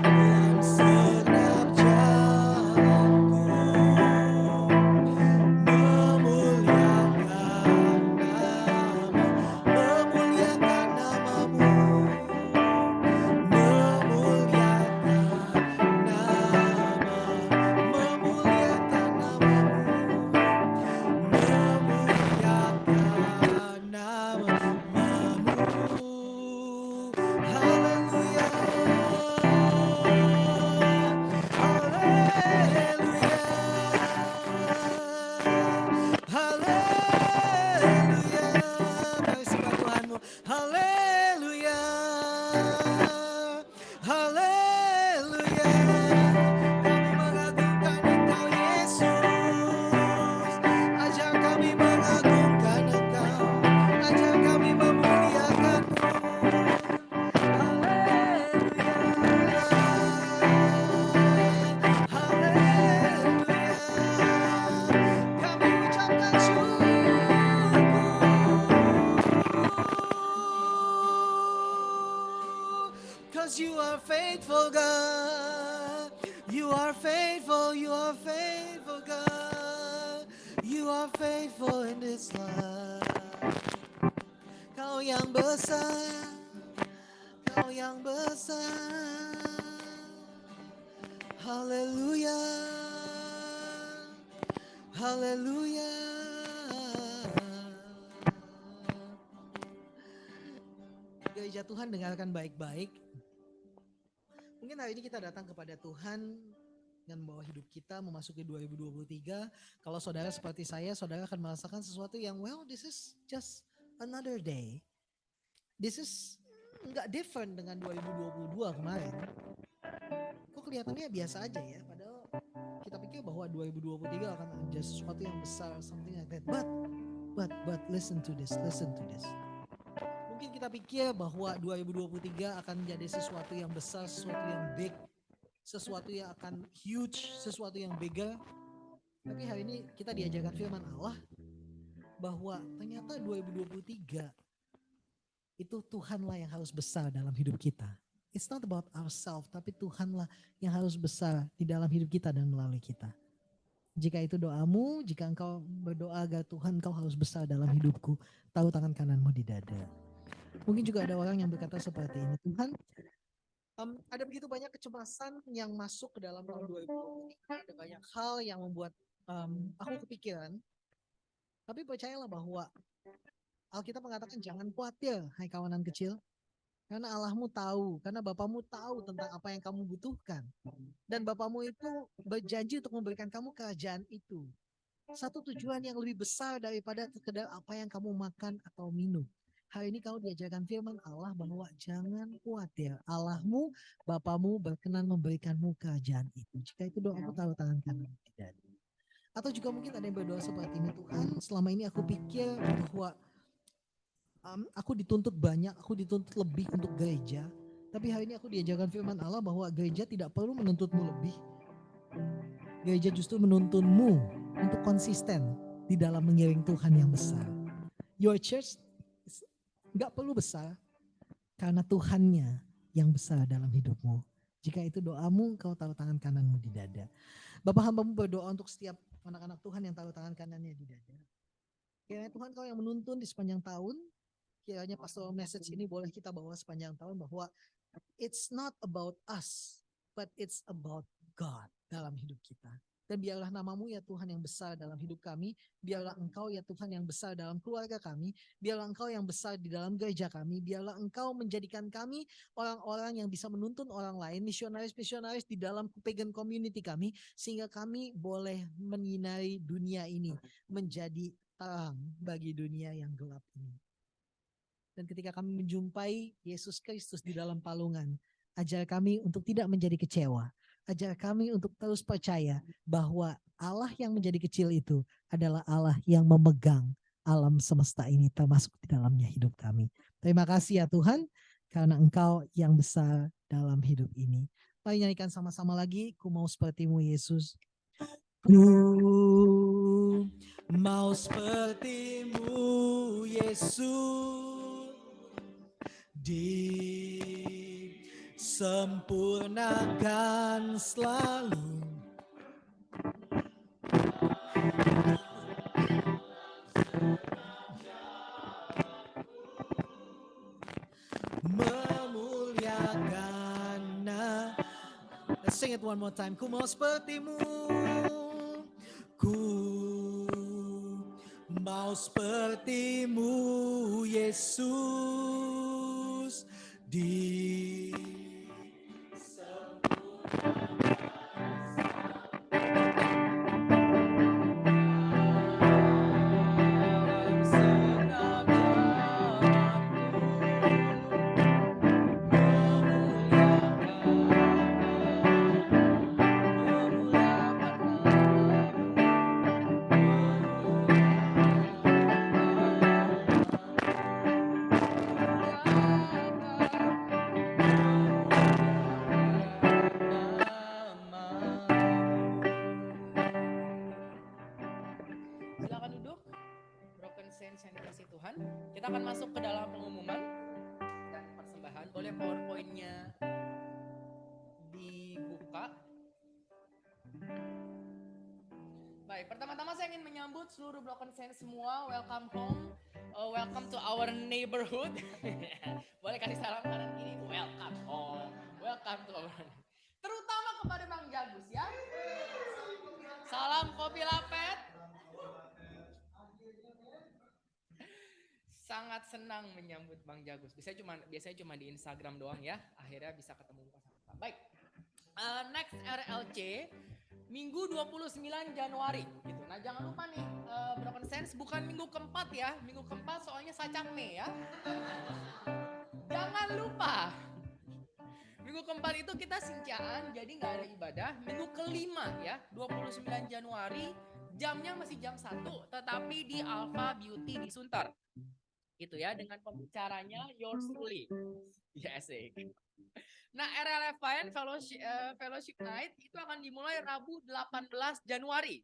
dalam segenap jalanku, memuliakan nama, memuliakan namamu, memuliakan nama, memuliakan namamu, memuliakan namamu. Haleluya, haleluya, haleluya. Mari sembah Tuhanmu. Haleluya, haleluya. Kami mengagungkan Engkau Yesus. Ajar kami mengagungkan Engkau, ajar kami memuliakan-Mu. Haleluya, haleluya. Kami ucapkan syukur. 'Cause you are faithful, God. You are faithful, you are faithful, God. You are faithful in this life. Kau yang besar, Kau yang besar. Haleluya, haleluya. Gereja Tuhan, dengarkan baik-baik. Mungkin hari ini kita datang kepada Tuhan dan membawa hidup kita memasuki 2023. Kalau saudara seperti saya, saudara akan merasakan sesuatu yang this is just another day. This is nggak different dengan 2022 kemarin. Kok kelihatannya biasa aja ya, padahal kita pikir bahwa 2023 akan ada sesuatu yang besar, something like that. But listen to this. Mungkin kita pikir bahwa 2023 akan menjadi sesuatu yang besar, sesuatu yang big, sesuatu yang akan huge, sesuatu yang bigger. Tapi hari ini kita diajarkan firman Allah bahwa ternyata 2023 itu Tuhanlah yang harus besar dalam hidup kita. It's not about ourselves, tapi Tuhanlah yang harus besar di dalam hidup kita dan melalui kita. Jika itu doamu, jika engkau berdoa agar Tuhan kau harus besar dalam hidupku, taruh tangan kananmu di dada. Mungkin juga ada orang yang berkata seperti ini, Tuhan, ada begitu banyak kecemasan yang masuk ke dalam tahun 2023, ada banyak hal yang membuat aku kepikiran, tapi percayalah bahwa Alkitab mengatakan jangan khawatir, hai kawanan kecil, karena Allahmu tahu, karena Bapamu tahu tentang apa yang kamu butuhkan, dan Bapamu itu berjanji untuk memberikan kamu kerajaan itu. Satu tujuan yang lebih besar daripada sekedar apa yang kamu makan atau minum. Hari ini kau diajarkan firman Allah bahwa jangan khawatir, Allahmu, Bapamu berkenan memberikanmu kerajaan itu. Jika itu doaku, taruh tangan kanan di dada. Atau juga mungkin ada yang berdoa seperti ini, Tuhan, selama ini aku pikir bahwa aku dituntut banyak, aku dituntut lebih untuk gereja. Tapi hari ini aku diajarkan firman Allah bahwa gereja tidak perlu menuntutmu lebih. Gereja justru menuntunmu untuk konsisten di dalam mengiring Tuhan yang besar. Your church gak perlu besar karena Tuhannya yang besar dalam hidupmu. Jika itu doamu, kau taruh tangan kananmu di dada. Bapak hambamu berdoa untuk setiap anak-anak Tuhan yang taruh tangan kanannya di dada. Kiranya Tuhan kau yang menuntun di sepanjang tahun. Kiranya pastoral message ini boleh kita bawa sepanjang tahun bahwa it's not about us, but it's about God dalam hidup kita. Dan biarlah namamu ya Tuhan yang besar dalam hidup kami. Biarlah Engkau ya Tuhan yang besar dalam keluarga kami. Biarlah Engkau yang besar di dalam gereja kami. Biarlah Engkau menjadikan kami orang-orang yang bisa menuntun orang lain, misionaris-misionaris di dalam pagan community kami, sehingga kami boleh menyinari dunia ini menjadi terang bagi dunia yang gelap ini. Dan ketika kami menjumpai Yesus Kristus di dalam palungan, ajar kami untuk tidak menjadi kecewa. Ajar kami untuk terus percaya bahwa Allah yang menjadi kecil itu adalah Allah yang memegang alam semesta ini, termasuk di dalamnya hidup kami. Terima kasih ya Tuhan, karena Engkau yang besar dalam hidup ini. Mari nyanyikan sama-sama lagi, ku mau sepertimu Yesus. Ku mau sepertimu Yesus, disempurnakan selalu. Memuliakan. Let's sing it one more time. Ku mau sepertimu. Ku mau sepertimu Yesus, Silakan duduk. Broken Saints yang dikasih Tuhan. Kita akan masuk ke dalam pengumuman dan persembahan. Boleh PowerPoint-nya dibuka. Baik, pertama-tama saya ingin menyambut seluruh Broken Saints semua. Welcome home. Welcome to our neighborhood. Boleh kasih salam kanan kiri. Welcome home. Welcome to our. Terutama kepada Bang Jagus ya. Salam kopi lapet. Sangat senang menyambut Bang Jagus. Biasanya cuma di Instagram doang ya. Akhirnya bisa ketemu muka sama muka. Baik. Next RLC Minggu 29 Januari gitu. Nah, jangan lupa nih Broken Saints bukan minggu keempat ya. Minggu keempat soalnya Sacakme ya. Jangan lupa. Minggu keempat itu kita sincaan, jadi nggak ada ibadah. Minggu kelima ya, 29 Januari, jamnya masih jam 1, tetapi di Alpha Beauty di Sunter. Gitu ya, dengan pembicaranya yours truly. Ya asik. Nah, RLFN Fellowship Night itu akan dimulai Rabu 18 Januari.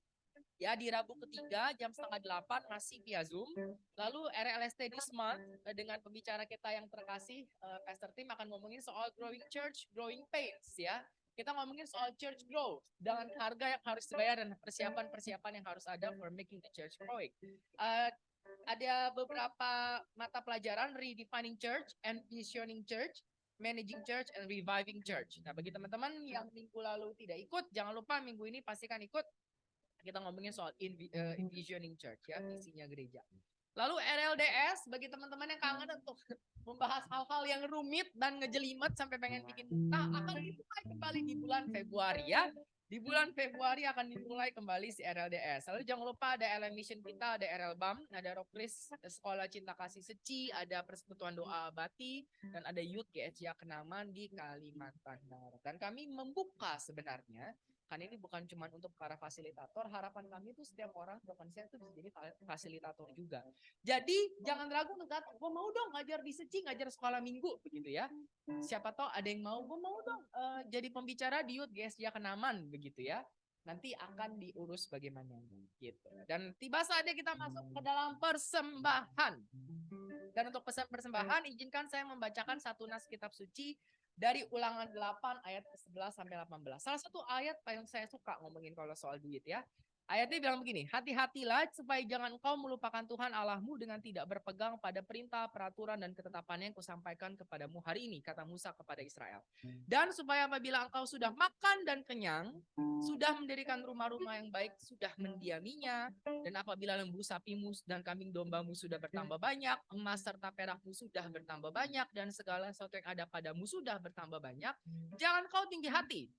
Ya, di Rabu ketiga jam 7:30 masih via Zoom. Lalu RLST this month dengan pembicara kita yang terkasih, Pastor Tim akan ngomongin soal growing church, growing pains ya. Kita ngomongin soal church growth dengan harga yang harus dibayar dan persiapan-persiapan yang harus ada for making the church growing. Ada beberapa mata pelajaran redefining church, envisioning church, managing church, and reviving church. Nah, bagi teman-teman yang minggu lalu tidak ikut, jangan lupa minggu ini pastikan ikut. Kita ngomongin soal envisioning church ya, visinya gereja. Lalu RLDS bagi teman-teman yang kangen untuk membahas hal-hal yang rumit dan ngejelimet sampai pengen bikin muntah akan dimulai kembali di bulan Februari ya. Di bulan Februari akan dimulai kembali si RLDS. Lalu jangan lupa ada LM Mission kita, ada RLBAM, ada Rokris Sekolah Cinta Kasih Seci, ada Persekutuan Doa Abati, dan ada Youth GSJ Kenaman di Kalimantan Barat. Dan kami membuka sebenarnya, kan ini bukan cuma untuk para fasilitator, harapan kami itu setiap orang Broken Saints itu jadi fasilitator juga. Jadi jangan ragu untuk datang, gue mau dong ngajar di Seci, ngajar sekolah minggu, begitu ya. Siapa tahu ada yang mau, gue mau dong jadi pembicara di Youth GSJ Kenaman, begitu ya. Nanti akan diurus bagaimana gitu. Dan tiba saatnya kita masuk ke dalam persembahan. Dan untuk pesan persembahan, izinkan saya membacakan satu nas kitab suci dari Ulangan 8 ayat 11 sampai 18. Salah satu ayat yang saya suka ngomongin kalau soal duit ya. Ayatnya bilang begini, hati-hatilah supaya jangan engkau melupakan Tuhan Allahmu dengan tidak berpegang pada perintah, peraturan, dan ketetapan yang kusampaikan kepadamu hari ini, kata Musa kepada Israel. Dan supaya apabila engkau sudah makan dan kenyang, sudah mendirikan rumah-rumah yang baik, sudah mendiaminya, dan apabila lembu sapimu dan kambing dombamu sudah bertambah banyak, emas serta perakmu sudah bertambah banyak, dan segala sesuatu yang ada padamu sudah bertambah banyak, jangan kau tinggi hati,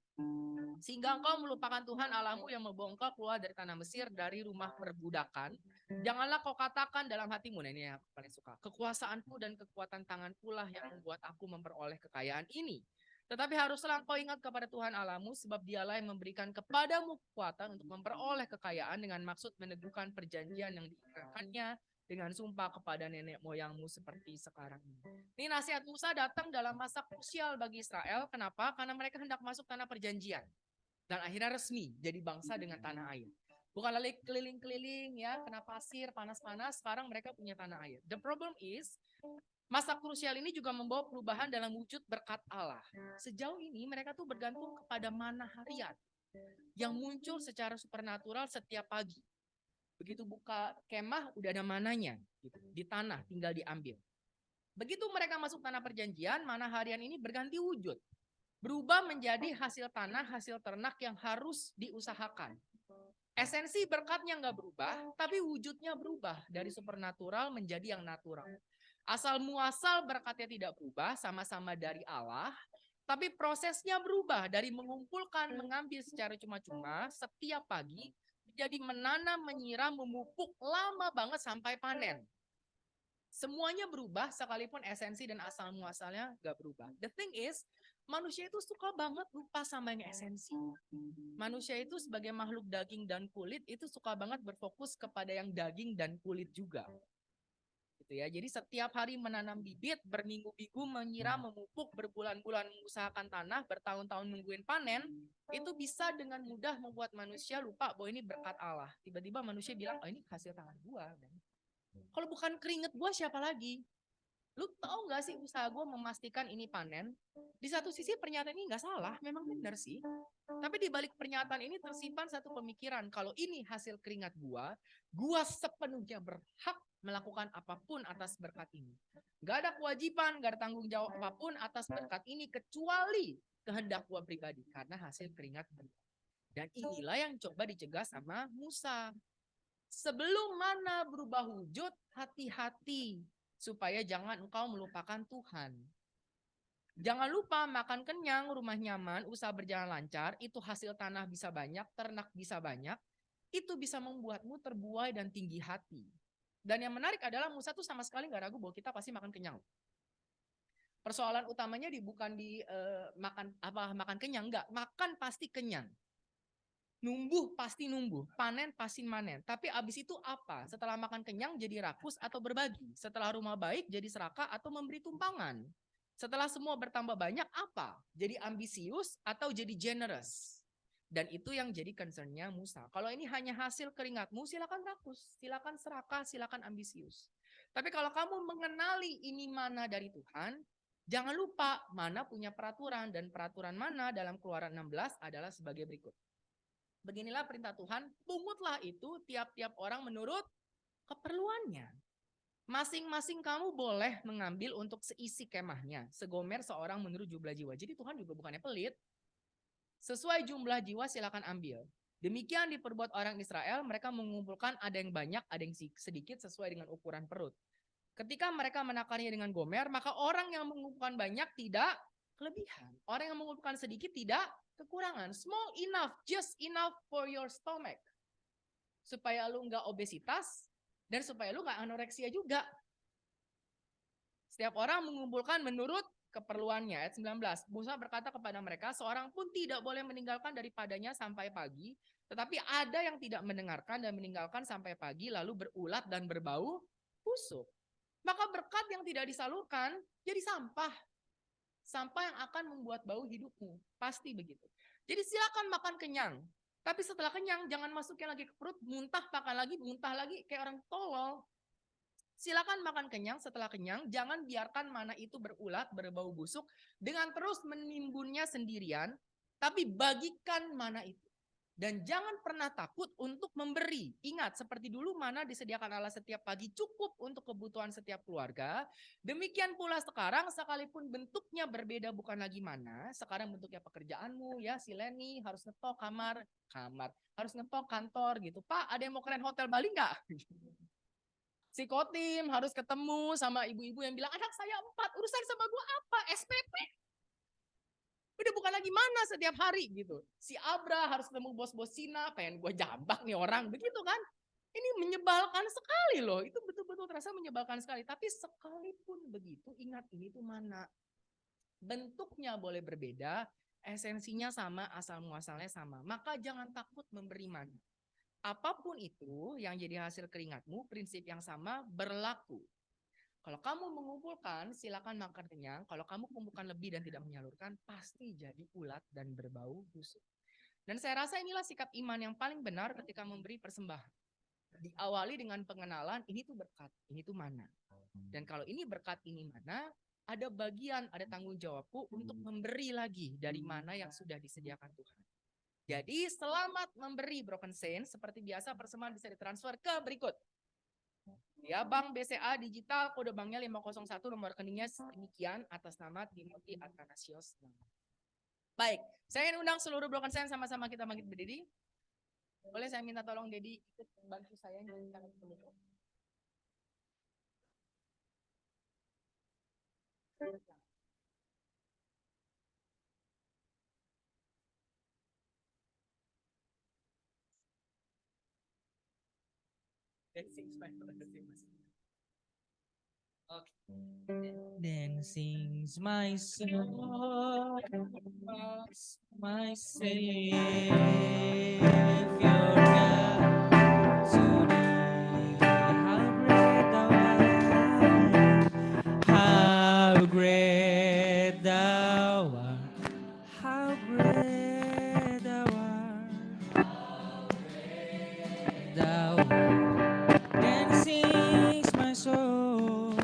sehingga engkau melupakan Tuhan Allahmu yang membawa engkau keluar dari tanah Mesir, dari rumah perbudakan. Janganlah kau katakan dalam hatimu, nah ini yang aku paling suka, kekuasaanku dan kekuatan tanganku lah yang membuat aku memperoleh kekayaan ini. Tetapi haruslah engkau ingat kepada Tuhan Allahmu, sebab dialah yang memberikan kepadamu kekuatan untuk memperoleh kekayaan dengan maksud meneguhkan perjanjian yang diikatkannya dengan sumpah kepada nenek moyangmu seperti sekarang ini. Ini nasihat Musa datang dalam masa krusial bagi Israel. Kenapa? Karena mereka hendak masuk tanah perjanjian. Dan akhirnya resmi jadi bangsa dengan tanah air. Bukan lagi keliling-keliling ya, kena pasir, panas-panas, sekarang mereka punya tanah air. The problem is, masa krusial ini juga membawa perubahan dalam wujud berkat Allah. Sejauh ini mereka tuh bergantung kepada mana harian yang muncul secara supernatural setiap pagi. Begitu buka kemah udah ada mananya gitu. Di tanah tinggal diambil. Begitu mereka masuk tanah perjanjian, mana harian ini berganti wujud. Berubah menjadi hasil tanah, hasil ternak yang harus diusahakan. Esensi berkatnya nggak berubah, tapi wujudnya berubah dari supernatural menjadi yang natural. Asal muasal berkatnya tidak berubah, sama-sama dari Allah, tapi prosesnya berubah dari mengumpulkan, mengambil secara cuma-cuma setiap pagi, jadi menanam, menyiram, memupuk lama banget sampai panen. Semuanya berubah sekalipun esensi dan asal muasalnya gak berubah. The thing is, manusia itu suka banget lupa sama yang esensi. Manusia itu sebagai makhluk daging dan kulit itu suka banget berfokus kepada yang daging dan kulit juga. Gitu ya. Jadi setiap hari menanam bibit, berminggu-minggu menyiram, memupuk, berbulan-bulan mengusahakan tanah, bertahun-tahun nungguin panen, itu bisa dengan mudah membuat manusia lupa bahwa ini berkat Allah. Tiba-tiba manusia bilang, oh ini hasil tangan gua. Kalau bukan keringet gua siapa lagi? Lu tahu nggak sih usaha gua memastikan ini panen? Di satu sisi pernyataan ini nggak salah, memang benar sih. Tapi di balik pernyataan ini tersimpan satu pemikiran, kalau ini hasil keringat gua sepenuhnya berhak melakukan apapun atas berkat ini. Gak ada kewajiban, gak ada tanggung jawab apapun atas berkat ini kecuali kehendak gua pribadi karena hasil keringat gua. Dan inilah yang coba dicegah sama Musa. Sebelum mana berubah wujud, hati-hati supaya jangan engkau melupakan Tuhan. Jangan lupa makan kenyang, rumah nyaman, usaha berjalan lancar, itu hasil tanah bisa banyak, ternak bisa banyak, itu bisa membuatmu terbuai dan tinggi hati. Dan yang menarik adalah Musa tuh sama sekali gak ragu bahwa kita pasti makan kenyang. Persoalan utamanya bukan di makan kenyang, enggak, makan pasti kenyang. Numbuh pasti numbuh, panen pasti manen. Tapi abis itu apa? Setelah makan kenyang jadi rakus atau berbagi. Setelah rumah baik jadi serakah atau memberi tumpangan. Setelah semua bertambah banyak apa? Jadi ambisius atau jadi generous. Dan itu yang jadi concernnya Musa. Kalau ini hanya hasil keringatmu, silakan rakus, silakan serakah, silakan ambisius. Tapi kalau kamu mengenali ini mana dari Tuhan, jangan lupa mana punya peraturan. Dan peraturan mana dalam Keluaran 16 adalah sebagai berikut. Beginilah perintah Tuhan, pungutlah itu tiap-tiap orang menurut keperluannya. Masing-masing kamu boleh mengambil untuk seisi kemahnya, segomer seorang menurut jumlah jiwa. Jadi Tuhan juga bukannya pelit. Sesuai jumlah jiwa silakan ambil. Demikian diperbuat orang Israel, mereka mengumpulkan ada yang banyak, ada yang sedikit sesuai dengan ukuran perut. Ketika mereka menakarnya dengan gomer, maka orang yang mengumpulkan banyak tidak kelebihan. Orang yang mengumpulkan sedikit tidak kekurangan. Small enough, just enough for your stomach. Supaya lu nggak obesitas dan supaya lu nggak anoreksia juga. Setiap orang mengumpulkan menurut keperluannya. Ayat 19. Musa berkata kepada mereka, seorang pun tidak boleh meninggalkan daripadanya sampai pagi. Tetapi ada yang tidak mendengarkan dan meninggalkan sampai pagi lalu berulat dan berbau busuk. Maka berkat yang tidak disalurkan jadi sampah. Sampah yang akan membuat bau hidupmu. Pasti begitu. Jadi silakan makan kenyang. Tapi setelah kenyang jangan masukin lagi ke perut, muntah lagi kayak orang tolol. Silakan makan kenyang, setelah kenyang jangan biarkan mana itu berulat, berbau busuk dengan terus menimbunnya sendirian, tapi bagikan mana itu. Dan jangan pernah takut untuk memberi. Ingat, seperti dulu mana disediakan Allah setiap pagi cukup untuk kebutuhan setiap keluarga. Demikian pula sekarang, sekalipun bentuknya berbeda bukan lagi mana. Sekarang bentuknya pekerjaanmu ya, si Leni harus ngetok kamar. Harus ngetok kantor gitu. Pak, ada yang mau keren hotel Bali nggak? Si Kotim harus ketemu sama ibu-ibu yang bilang, anak saya 4, urusan sama gua apa? SPP. Udah bukan lagi mana setiap hari gitu. Si Abra harus ketemu bos-bos Cina, pengen gue jambak nih orang, begitu kan. Ini menyebalkan sekali loh, itu betul-betul terasa menyebalkan sekali. Tapi sekalipun begitu, ingat ini tuh mana. Bentuknya boleh berbeda, esensinya sama, asal muasalnya sama. Maka jangan takut memberi mana. Apapun itu yang jadi hasil keringatmu, prinsip yang sama berlaku. Kalau kamu mengumpulkan, silakan makan kenyang. Kalau kamu mengumpulkan lebih dan tidak menyalurkan, pasti jadi ulat dan berbau busuk. Dan saya rasa inilah sikap iman yang paling benar ketika memberi persembahan. Diawali dengan pengenalan, ini tuh berkat, ini tuh mana. Dan kalau ini berkat, ini mana, ada bagian, ada tanggung jawabku untuk memberi lagi dari mana yang sudah disediakan Tuhan. Jadi selamat memberi Broken Saints. Seperti biasa persembahan bisa ditransfer ke berikut. Ya, Bank BCA Digital, kode banknya 501, nomor rekeningnya demikian atas nama Timothy Athanasios. Baik, saya ingin undang seluruh Broken Saints sama-sama kita bangkit berdiri. Boleh saya minta tolong Dedi ikut bantu saya nyanyikan dulu. Then sings my soul, my Savior God, to thee. How great thou art, how great thou art, thou art. Then sings my soul,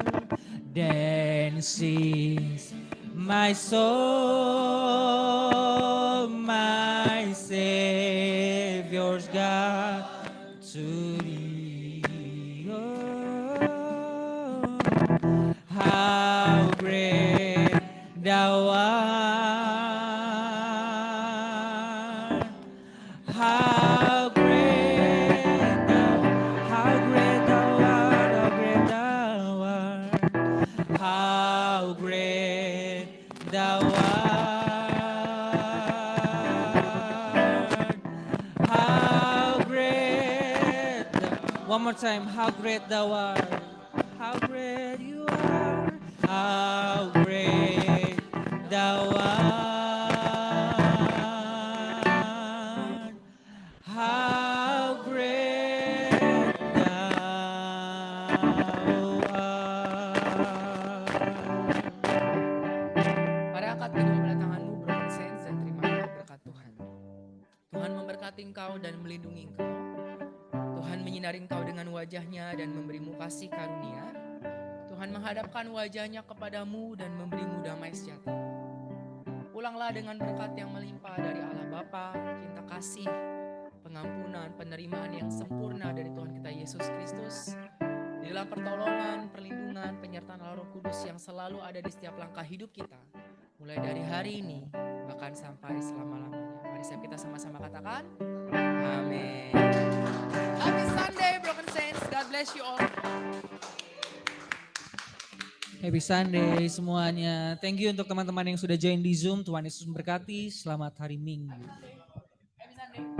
then sings my soul, my Savior's God, to thee. Oh, how great thou art, how great thou, how great thou art, how great thou art, how great thou art, how great one more time, how great thou art, how great you are, how great thou art, how great thou art. Mari angkat kedua belah tanganmu, Broken Saints, dan terimalah berkat Tuhan. Tuhan memberkati engkau dan melindungi engkau. Tuhan menyinari engkau dengan wajahnya dan memberimu kasih karunia. Tuhan menghadapkan wajahnya kepadamu dan memberimu damai sejahtera. Pulanglah dengan berkat yang melimpah dari Allah Bapa, cinta kasih, pengampunan, penerimaan yang sempurna dari Tuhan kita Yesus Kristus. Di dalam pertolongan, perlindungan, penyertaan Allah Roh Kudus yang selalu ada di setiap langkah hidup kita. Mulai dari hari ini, bahkan sampai selama-lamanya. Mari kita sama-sama katakan, amin. Happy Sunday, Broken Saints. God bless you all. Happy Sunday semuanya. Thank you untuk teman-teman yang sudah join di Zoom. Tuhan Yesus memberkati. Selamat hari Minggu. Happy Sunday. Happy Sunday.